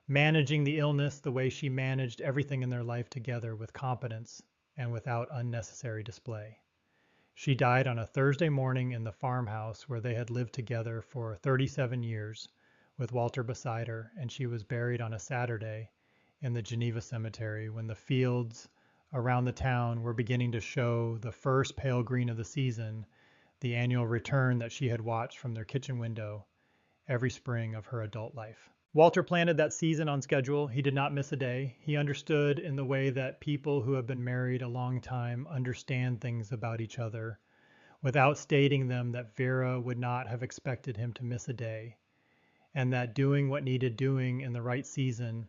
managing the illness the way she managed everything in their life together with competence and without unnecessary display. She died on a Thursday morning in the farmhouse where they had lived together for 37 years with Walter beside her, and she was buried on a Saturday in the Geneva Cemetery when the fields around the town were beginning to show the first pale green of the season, the annual return that she had watched from their kitchen window every spring of her adult life. Walter planted that season on schedule. He did not miss a day. He understood in the way that people who have been married a long time understand things about each other without stating them, that Vera would not have expected him to miss a day, and that doing what needed doing in the right season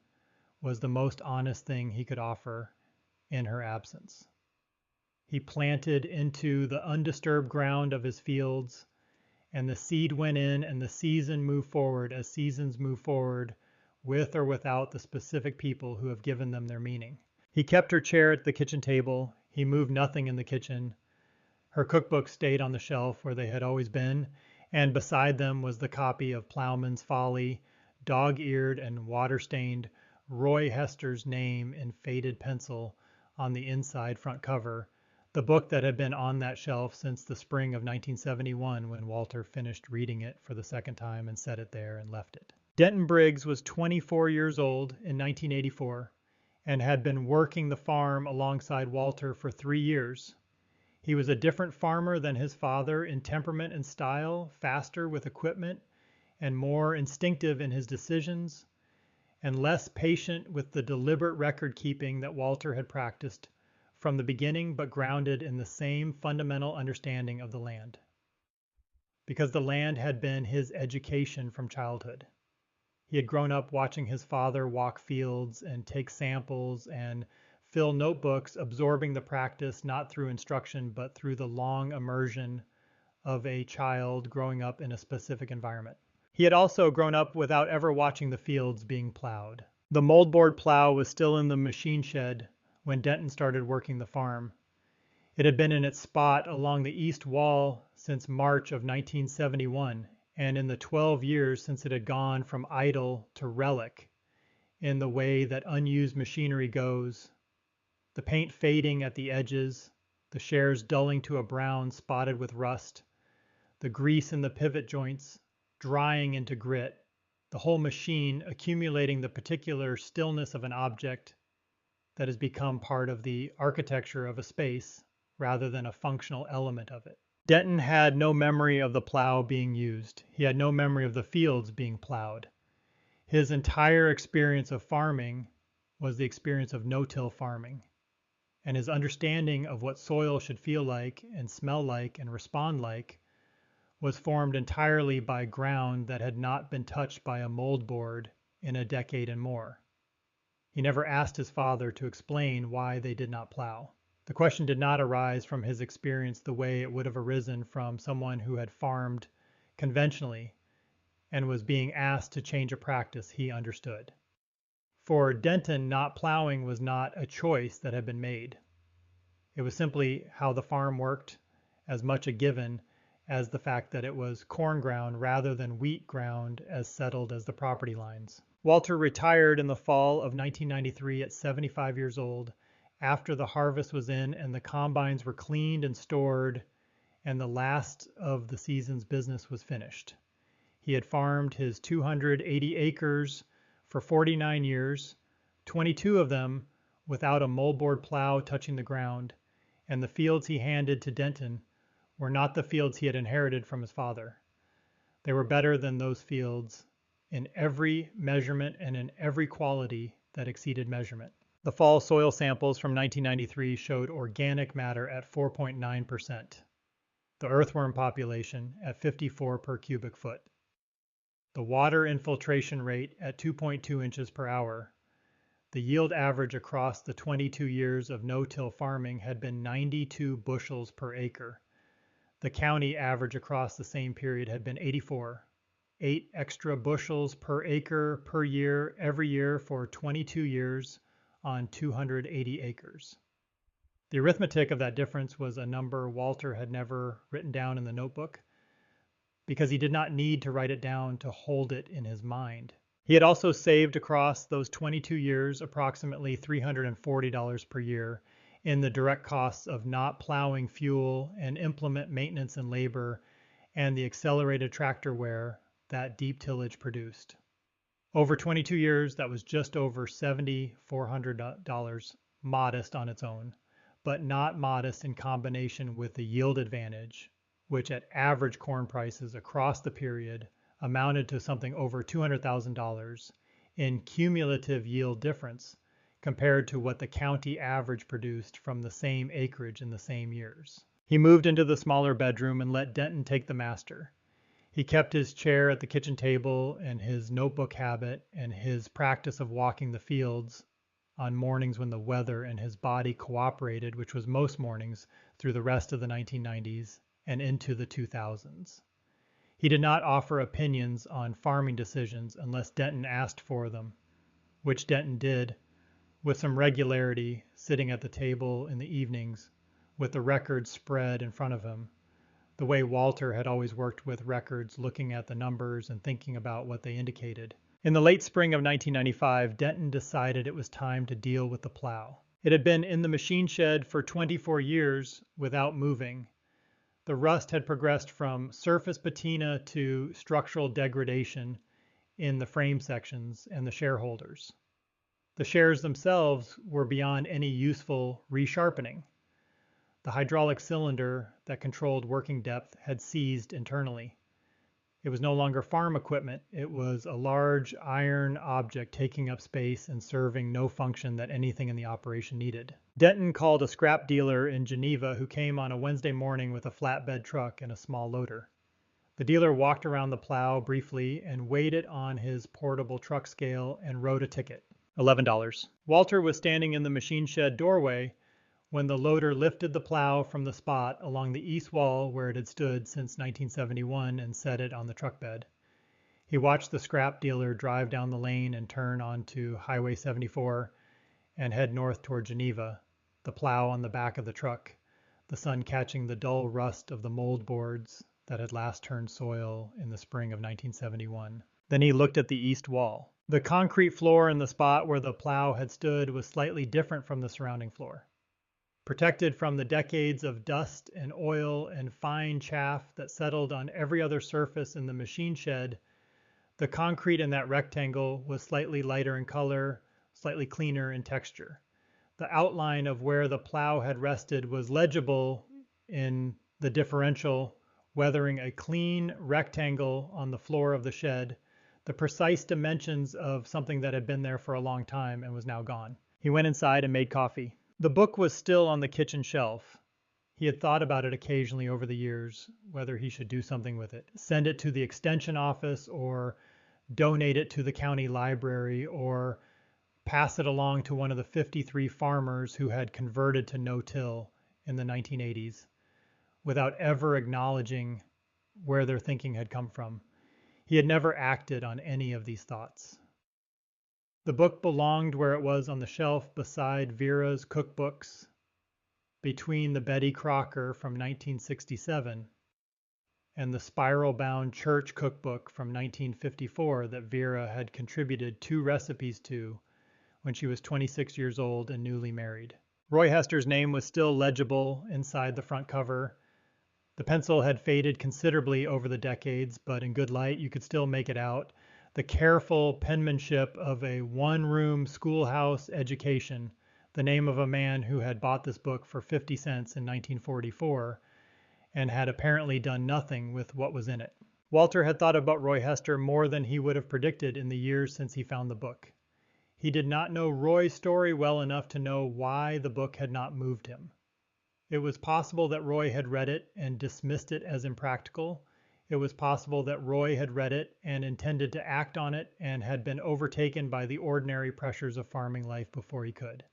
was the most honest thing he could offer in her absence. He planted into the undisturbed ground of his fields, and the seed went in, and the season moved forward as seasons move forward, with or without the specific people who have given them their meaning. He kept her chair at the kitchen table. He moved nothing in the kitchen. Her cookbooks stayed on the shelf where they had always been, and beside them was the copy of Plowman's Folly, dog-eared and water-stained, Roy Hester's name in faded pencil on the inside front cover, the book that had been on that shelf since the spring of 1971 when Walter finished reading it for the second time and set it there and left it. Denton Briggs was 24 years old in 1984 and had been working the farm alongside Walter for 3 years. He was a different farmer than his father in temperament and style, faster with equipment and more instinctive in his decisions, and less patient with the deliberate record keeping that Walter had practiced from the beginning, but grounded in the same fundamental understanding of the land. Because the land had been his education from childhood. He had grown up watching his father walk fields and take samples and fill notebooks, absorbing the practice not through instruction, but through the long immersion of a child growing up in a specific environment. He had also grown up without ever watching the fields being plowed. The moldboard plow was still in the machine shed when Denton started working the farm. It had been in its spot along the east wall since March of 1971, and in the 12 years since it had gone from idle to relic in the way that unused machinery goes, the paint fading at the edges, the shares dulling to a brown spotted with rust, the grease in the pivot joints drying into grit, the whole machine accumulating the particular stillness of an object that has become part of the architecture of a space rather than a functional element of it. Denton had no memory of the plow being used. He had no memory of the fields being plowed. His entire experience of farming was the experience of no-till farming, and his understanding of what soil should feel like and smell like and respond like was formed entirely by ground that had not been touched by a moldboard in a decade and more. He never asked his father to explain why they did not plow. The question did not arise from his experience the way it would have arisen from someone who had farmed conventionally and was being asked to change a practice he understood. For Denton, not plowing was not a choice that had been made. It was simply how the farm worked, as much a given as the fact that it was corn ground rather than wheat ground as settled as the property lines. Walter retired in the fall of 1993 at 75 years old, after the harvest was in and the combines were cleaned and stored and the last of the season's business was finished. He had farmed his 280 acres for 49 years, 22 of them without a moldboard plow touching the ground, and the fields he handed to Denton were not the fields he had inherited from his father. They were better than those fields in every measurement and in every quality that exceeded measurement. The fall soil samples from 1993 showed organic matter at 4.9%, the earthworm population at 54 per cubic foot, the water infiltration rate at 2.2 inches per hour. The yield average across the 22 years of no-till farming had been 92 bushels per acre. The county average across the same period had been 84, 8 extra bushels per acre per year every year for 22 years on 280 acres. The arithmetic of that difference was a number Walter had never written down in the notebook because he did not need to write it down to hold it in his mind. He had also saved across those 22 years approximately $340 per year in the direct costs of not plowing fuel and implement maintenance and labor and the accelerated tractor wear that deep tillage produced. Over 22 years, that was just over $7,400, modest on its own, but not modest in combination with the yield advantage, which at average corn prices across the period amounted to something over $200,000 in cumulative yield difference compared to what the county average produced from the same acreage in the same years. He moved into the smaller bedroom and let Denton take the master. He kept his chair at the kitchen table and his notebook habit and his practice of walking the fields on mornings when the weather and his body cooperated, which was most mornings through the rest of the 1990s and into the 2000s. He did not offer opinions on farming decisions unless Denton asked for them, which Denton did with some regularity, sitting at the table in the evenings with the records spread in front of him, the way Walter had always worked with records, looking at the numbers and thinking about what they indicated. In the late spring of 1995, Denton decided it was time to deal with the plow. It had been in the machine shed for 24 years without moving. The rust had progressed from surface patina to structural degradation in the frame sections and the share holders. The shares themselves were beyond any useful resharpening. The hydraulic cylinder that controlled working depth had seized internally. It was no longer farm equipment. It was a large iron object taking up space and serving no function that anything in the operation needed. Denton called a scrap dealer in Geneva who came on a Wednesday morning with a flatbed truck and a small loader. The dealer walked around the plow briefly and weighed it on his portable truck scale and wrote a ticket, $11. Walter was standing in the machine shed doorway when the loader lifted the plow from the spot along the east wall where it had stood since 1971 and set it on the truck bed. He watched the scrap dealer drive down the lane and turn onto Highway 74 and head north toward Geneva, the plow on the back of the truck, the sun catching the dull rust of the mold boards that had last turned soil in the spring of 1971. Then he looked at the east wall. The concrete floor in the spot where the plow had stood was slightly different from the surrounding floor. Protected from the decades of dust and oil and fine chaff that settled on every other surface in the machine shed, the concrete in that rectangle was slightly lighter in color, slightly cleaner in texture. The outline of where the plow had rested was legible in the differential, weathering a clean rectangle on the floor of the shed, the precise dimensions of something that had been there for a long time and was now gone. He went inside and made coffee. The book was still on the kitchen shelf. He had thought about it occasionally over the years, whether he should do something with it, send it to the extension office or donate it to the county library or pass it along to one of the 53 farmers who had converted to no-till in the 1980s, without ever acknowledging where their thinking had come from. He had never acted on any of these thoughts. The book belonged where it was on the shelf beside Vera's cookbooks, between the Betty Crocker from 1967 and the spiral-bound church cookbook from 1954 that Vera had contributed 2 recipes to when she was 26 years old and newly married. Roy Hester's name was still legible inside the front cover. The pencil had faded considerably over the decades, but in good light you could still make it out. The careful penmanship of a one-room schoolhouse education, the name of a man who had bought this book for 50 cents in 1944, and had apparently done nothing with what was in it. Walter had thought about Roy Hester more than he would have predicted in the years since he found the book. He did not know Roy's story well enough to know why the book had not moved him. It was possible that Roy had read it and dismissed it as impractical. It was possible that Roy had read it and intended to act on it and had been overtaken by the ordinary pressures of farming life before he could.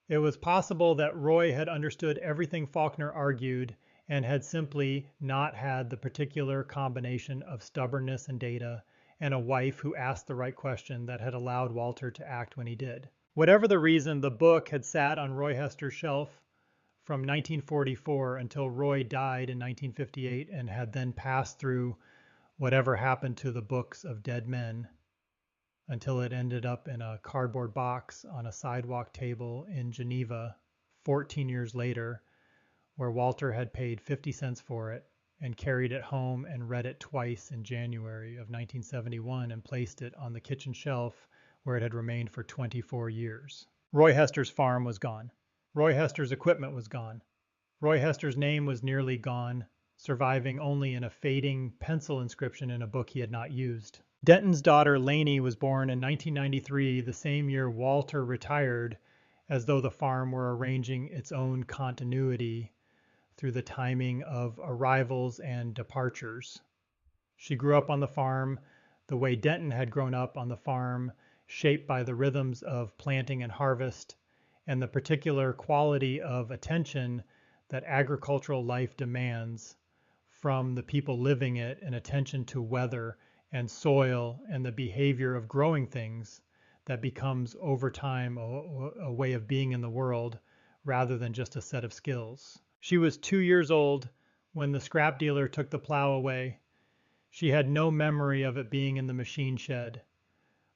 It was possible that Roy had understood everything Faulkner argued and had simply not had the particular combination of stubbornness and data and a wife who asked the right question that had allowed Walter to act when he did. Whatever the reason, the book had sat on Roy Hester's shelf from 1944 until Roy died in 1958 and had then passed through whatever happened to the books of dead men until it ended up in a cardboard box on a sidewalk table in Geneva 14 years later, where Walter had paid 50 cents for it and carried it home and read it twice in January of 1971 and placed it on the kitchen shelf where it had remained for 24 years. Roy Hester's farm was gone. Roy Hester's equipment was gone. Roy Hester's name was nearly gone, surviving only in a fading pencil inscription in a book he had not used. Denton's daughter Lainey was born in 1993, the same year Walter retired, as though the farm were arranging its own continuity through the timing of arrivals and departures. She grew up on the farm the way Denton had grown up on the farm, shaped by the rhythms of planting and harvest and the particular quality of attention that agricultural life demands from the people living it, and attention to weather and soil and the behavior of growing things that becomes over time a way of being in the world rather than just a set of skills. She was 2 years old when the scrap dealer took the plow away. She had no memory of it being in the machine shed.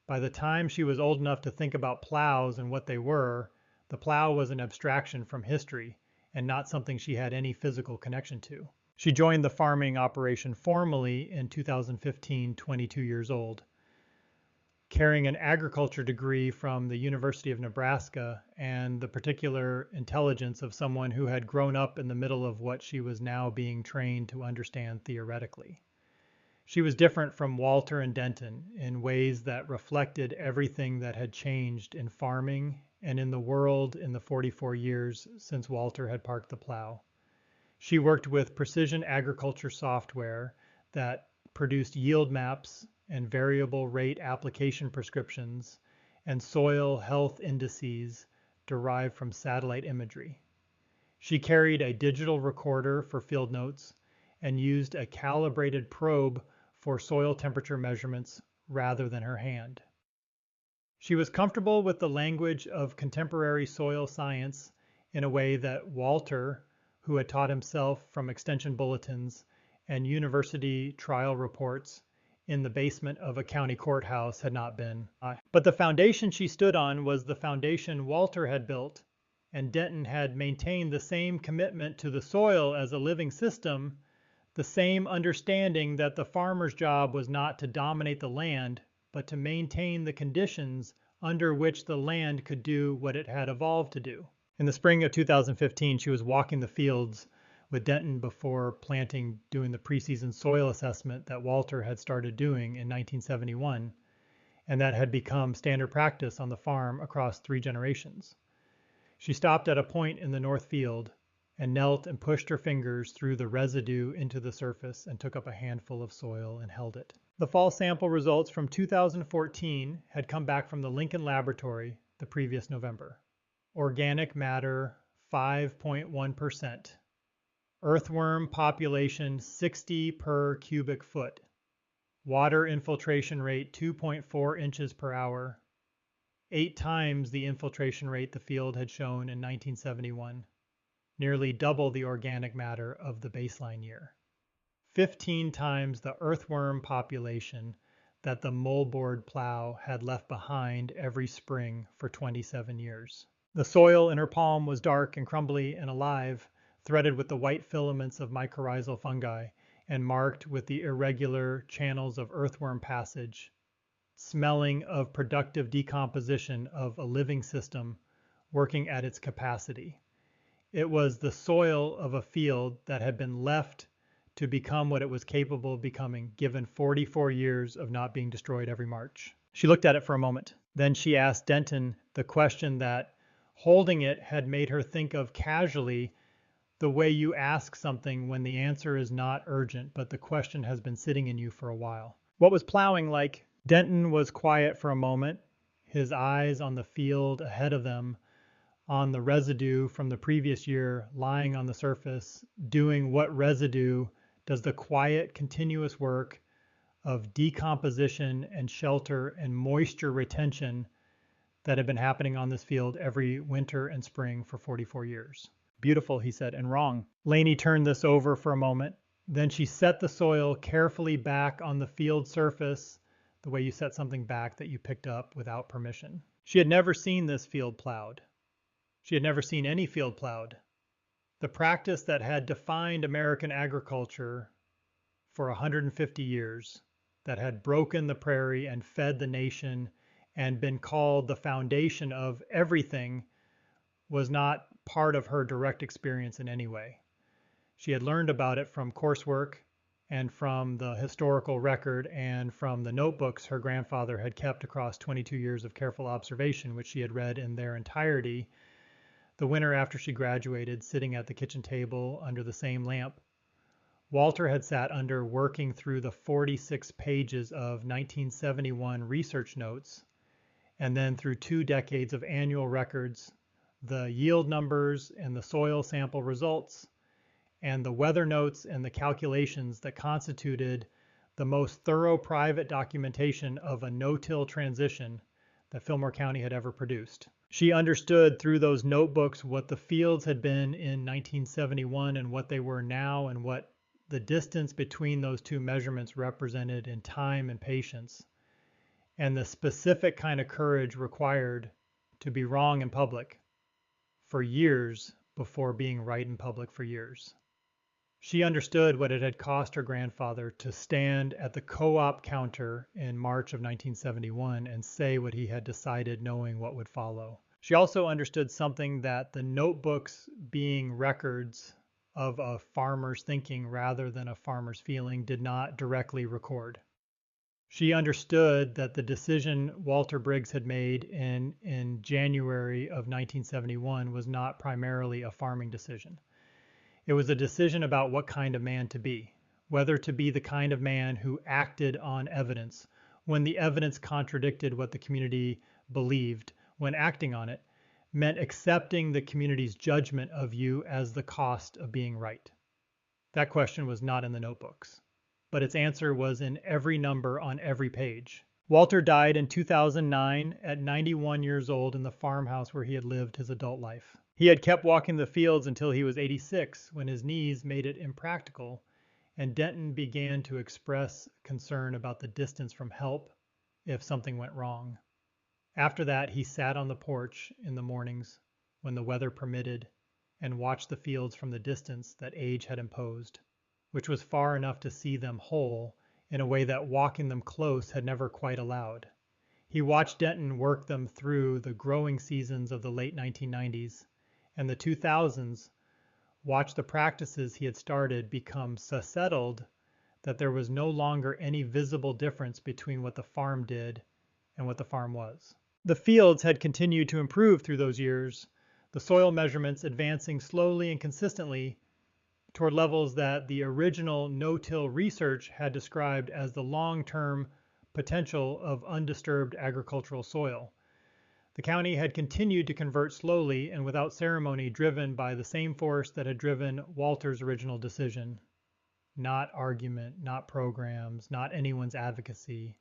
By the time she was old enough to think about plows and what they were, the plow was an abstraction from history and not something she had any physical connection to. She joined the farming operation formally in 2015, 22 years old, carrying an agriculture degree from the University of Nebraska and the particular intelligence of someone who had grown up in the middle of what she was now being trained to understand theoretically. She was different from Walter and Denton in ways that reflected everything that had changed in farming and in the world in the 44 years since Walter had parked the plow. She worked with precision agriculture software that produced yield maps and variable rate application prescriptions and soil health indices derived from satellite imagery. She carried a digital recorder for field notes and used a calibrated probe for soil temperature measurements rather than her hand. She was comfortable with the language of contemporary soil science in a way that Walter, who had taught himself from extension bulletins and university trial reports in the basement of a county courthouse, had not been. But the foundation she stood on was the foundation Walter had built, and Denton had maintained the same commitment to the soil as a living system, the same understanding that the farmer's job was not to dominate the land, but to maintain the conditions under which the land could do what it had evolved to do. In the spring of 2015, she was walking the fields with Denton before planting, doing the preseason soil assessment that Walter had started doing in 1971, and that had become standard practice on the farm across 3 generations. She stopped at a point in the north field and knelt and pushed her fingers through the residue into the surface and took up a handful of soil and held it. The fall sample results from 2014 had come back from the Lincoln Laboratory the previous November. Organic matter 5.1%. Earthworm population 60 per cubic foot. Water infiltration rate 2.4 inches per hour. 8 times the infiltration rate the field had shown in 1971. Nearly double the organic matter of the baseline year. 15 times the earthworm population that the moldboard plow had left behind every spring for 27 years. The soil in her palm was dark and crumbly and alive, threaded with the white filaments of mycorrhizal fungi and marked with the irregular channels of earthworm passage, smelling of productive decomposition of a living system working at its capacity. It was the soil of a field that had been left to become what it was capable of becoming, given 44 years of not being destroyed every March. She looked at it for a moment. Then she asked Denton the question that, holding it, had made her think of casually the way you ask something when the answer is not urgent, but the question has been sitting in you for a while. What was plowing like? Denton was quiet for a moment, his eyes on the field ahead of them, on the residue from the previous year lying on the surface, doing what residue does, the quiet, continuous work of decomposition and shelter and moisture retention that had been happening on this field every winter and spring for 44 years. Beautiful, he said, and wrong. Lainey turned this over for a moment. Then she set the soil carefully back on the field surface, the way you set something back that you picked up without permission. She had never seen this field plowed. She had never seen any field plowed. The practice that had defined American agriculture for 150 years, that had broken the prairie and fed the nation and been called the foundation of everything, was not part of her direct experience in any way. She had learned about it from coursework and from the historical record and from the notebooks her grandfather had kept across 22 years of careful observation, which she had read in their entirety the winter after she graduated, sitting at the kitchen table under the same lamp Walter had sat under, working through the 46 pages of 1971 research notes, and then through 2 decades of annual records, the yield numbers and the soil sample results, and the weather notes and the calculations that constituted the most thorough private documentation of a no-till transition that Fillmore County had ever produced. She understood through those notebooks what the fields had been in 1971 and what they were now, and what the distance between those 2 measurements represented in time and patience, and the specific kind of courage required to be wrong in public for years before being right in public for years. She understood what it had cost her grandfather to stand at the co-op counter in March of 1971 and say what he had decided, knowing what would follow. She also understood something that the notebooks, being records of a farmer's thinking rather than a farmer's feeling, did not directly record. She understood that the decision Walter Briggs had made in January of 1971 was not primarily a farming decision. It was a decision about what kind of man to be, whether to be the kind of man who acted on evidence when the evidence contradicted what the community believed when acting on it, meant accepting the community's judgment of you as the cost of being right. That question was not in the notebooks, but its answer was in every number on every page. Walter died in 2009 at 91 years old in the farmhouse where he had lived his adult life. He had kept walking the fields until he was 86, when his knees made it impractical, and Denton began to express concern about the distance from help if something went wrong. After that, he sat on the porch in the mornings when the weather permitted and watched the fields from the distance that age had imposed, which was far enough to see them whole in a way that walking them close had never quite allowed. He watched Denton work them through the growing seasons of the late 1990s and the 2000s, watched the practices he had started become so settled that there was no longer any visible difference between what the farm did and what the farm was. The fields had continued to improve through those years, the soil measurements advancing slowly and consistently toward levels that the original no-till research had described as the long-term potential of undisturbed agricultural soil. The county had continued to convert slowly and without ceremony, driven by the same force that had driven Walter's original decision. Not argument, not programs, not anyone's advocacy.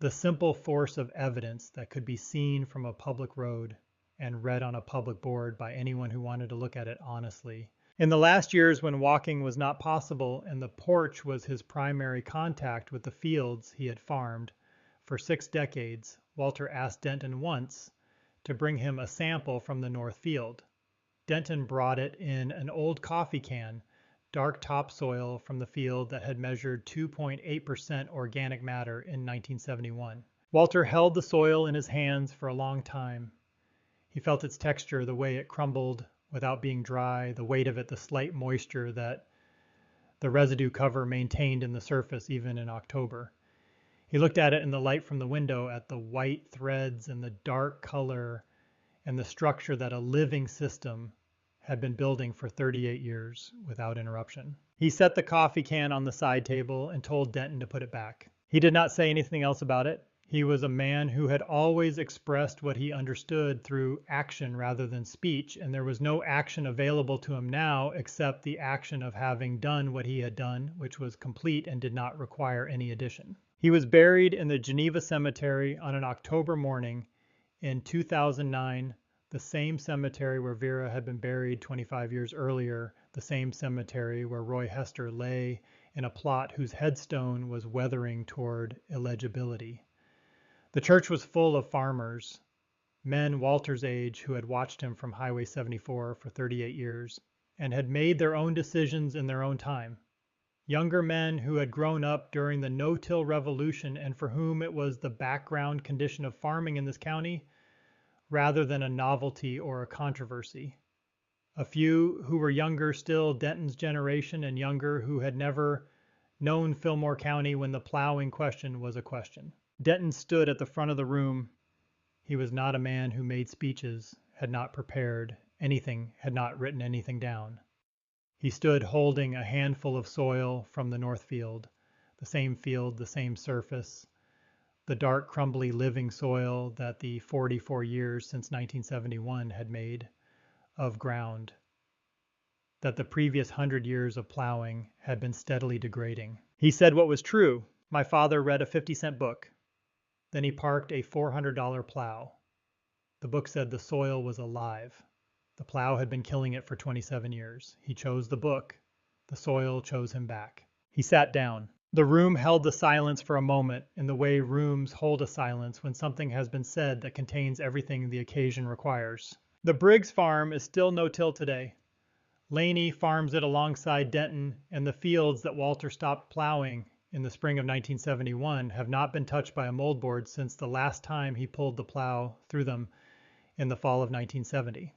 The simple force of evidence that could be seen from a public road and read on a public board by anyone who wanted to look at it honestly. In the last years, when walking was not possible and the porch was his primary contact with the fields he had farmed for 6 decades, Walter asked Denton once to bring him a sample from the north field. Denton brought it in an old coffee can, dark topsoil from the field that had measured 2.8% organic matter in 1971. Walter held the soil in his hands for a long time. He felt its texture, the way it crumbled without being dry, the weight of it, the slight moisture that the residue cover maintained in the surface even in October. He looked at it in the light from the window at the white threads and the dark color and the structure that a living system had been building for 38 years without interruption. He set the coffee can on the side table and told Denton to put it back. He did not say anything else about it. He was a man who had always expressed what he understood through action rather than speech, and there was no action available to him now except the action of having done what he had done, which was complete and did not require any addition. He was buried in the Geneva Cemetery on an October morning in 2009, the same cemetery where Vera had been buried 25 years earlier, the same cemetery where Roy Hester lay in a plot whose headstone was weathering toward illegibility. The church was full of farmers, men Walter's age who had watched him from Highway 74 for 38 years and had made their own decisions in their own time. Younger men who had grown up during the no-till revolution and for whom it was the background condition of farming in this county rather than a novelty or a controversy. A few who were younger still, Denton's generation, and younger who had never known Fillmore County when the plowing question was a question. Denton stood at the front of the room. He was not a man who made speeches, had not prepared anything, had not written anything down. He stood holding a handful of soil from the north field, the same surface, the dark, crumbly living soil that the 44 years since 1971 had made of ground, that the previous 100 years of plowing had been steadily degrading. He said what was true. My father read a 50-cent book. Then he parked a $400 plow. The book said the soil was alive. The plow had been killing it for 27 years. He chose the book. The soil chose him back. He sat down. The room held the silence for a moment in the way rooms hold a silence when something has been said that contains everything the occasion requires. The Briggs farm is still no-till today. Laney farms it alongside Denton, and the fields that Walter stopped plowing in the spring of 1971 have not been touched by a moldboard since the last time he pulled the plow through them in the fall of 1970.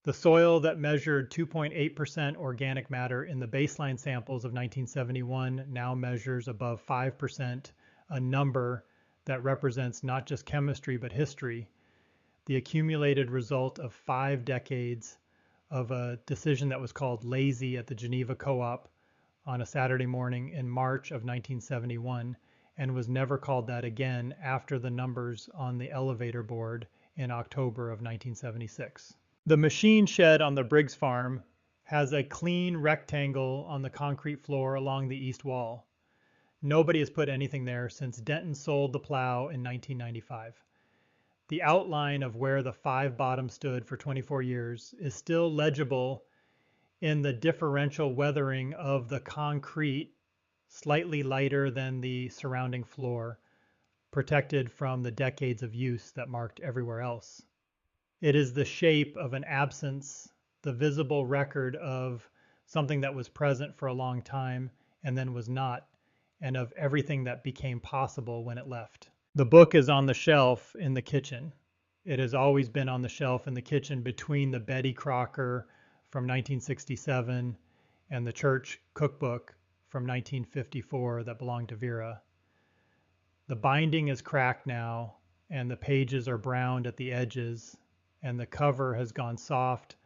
The soil that measured 2.8% organic matter in the baseline samples of 1971 now measures above 5%, a number that represents not just chemistry but history, the accumulated result of 5 decades of a decision that was called lazy at the Geneva Co-op on a Saturday morning in March of 1971 and was never called that again after the numbers on the elevator board in October of 1976. The machine shed on the Briggs farm has a clean rectangle on the concrete floor along the east wall. Nobody has put anything there since Denton sold the plow in 1995. The outline of where the 5 bottom stood for 24 years is still legible in the differential weathering of the concrete, slightly lighter than the surrounding floor, protected from the decades of use that marked everywhere else. It is the shape of an absence, the visible record of something that was present for a long time and then was not, and of everything that became possible when it left. The book is on the shelf in the kitchen. It has always been on the shelf in the kitchen between the Betty Crocker from 1967 and the church cookbook from 1954 that belonged to Vera. The binding is cracked now, and the pages are browned at the edges, and the cover has gone soft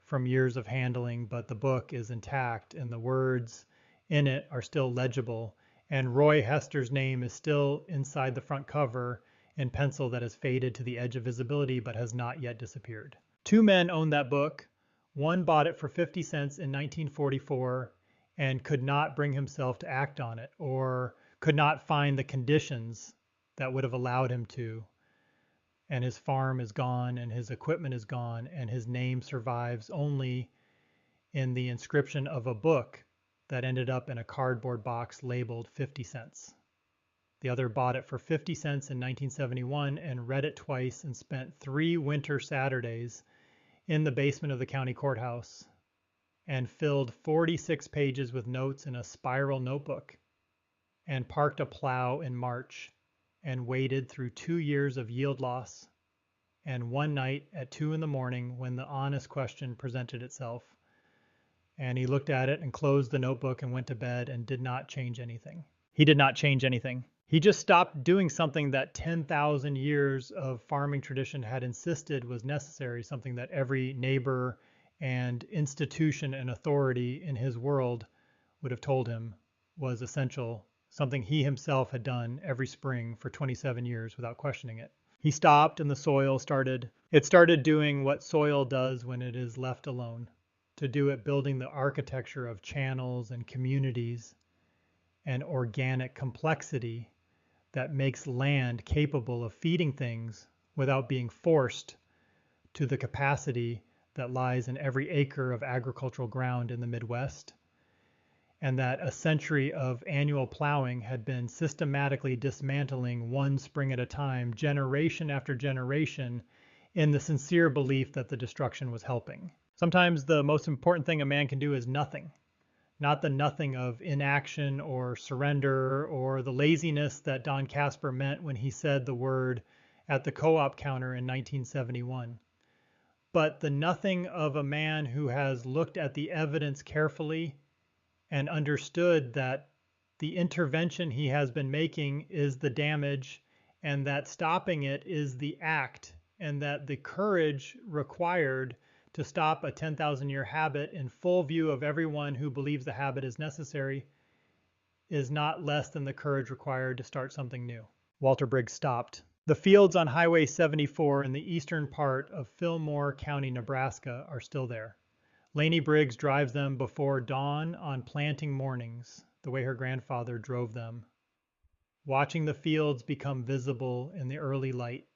from years of handling, but the book is intact and the words in it are still legible, and Roy Hester's name is still inside the front cover in pencil that has faded to the edge of visibility but has not yet disappeared. 2 men owned that book. One bought it for 50 cents in 1944 and could not bring himself to act on it, or could not find the conditions that would have allowed him to. And his farm is gone, and his equipment is gone, and his name survives only in the inscription of a book that ended up in a cardboard box labeled 50 cents. The other bought it for 50 cents in 1971 and read it twice and spent 3 winter Saturdays in the basement of the county courthouse and filled 46 pages with notes in a spiral notebook and parked a plow in March and waded through 2 years of yield loss. And one night at 2 in the morning, when the honest question presented itself, And he looked at it and closed the notebook and went to bed and did not change anything. He did not change anything. He just stopped doing something that 10,000 years of farming tradition had insisted was necessary, something that every neighbor and institution and authority in his world would have told him was essential, something he himself had done every spring for 27 years without questioning it. He stopped and the soil started doing what soil does when it is left alone, to do it building the architecture of channels and communities and organic complexity that makes land capable of feeding things without being forced to the capacity that lies in every acre of agricultural ground in the Midwest, and that a century of annual plowing had been systematically dismantling one spring at a time, generation after generation, in the sincere belief that the destruction was helping. Sometimes the most important thing a man can do is nothing, not the nothing of inaction or surrender or the laziness that Don Casper meant when he said the word at the co-op counter in 1971. But the nothing of a man who has looked at the evidence carefully and understood that the intervention he has been making is the damage and that stopping it is the act, and that the courage required to stop a 10,000-year habit in full view of everyone who believes the habit is necessary is not less than the courage required to start something new. Walter Briggs stopped. The fields on Highway 74 in the eastern part of Fillmore County, Nebraska are still there. Laney Briggs drives them before dawn on planting mornings, the way her grandfather drove them, watching the fields become visible in the early light,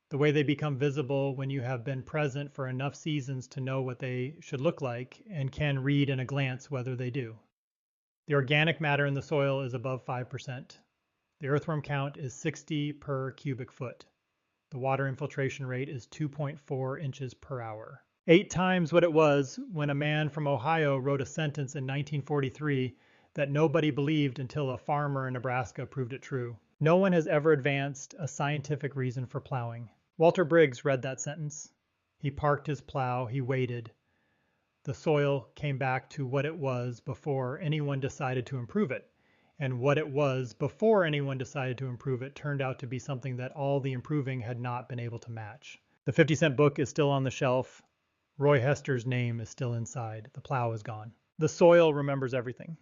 the way they become visible when you have been present for enough seasons to know what they should look like and can read in a glance whether they do. The organic matter in the soil is above 5%. The earthworm count is 60 per cubic foot. The water infiltration rate is 2.4 inches per hour. 8 times what it was when a man from Ohio wrote a sentence in 1943 that nobody believed until a farmer in Nebraska proved it true. No one has ever advanced a scientific reason for plowing. Walter Briggs read that sentence. He parked his plow, he waited. The soil came back to what it was before anyone decided to improve it. And what it was before anyone decided to improve it turned out to be something that all the improving had not been able to match. The 50-cent book is still on the shelf. Roy Hester's name is still inside. The plow is gone. The soil remembers everything.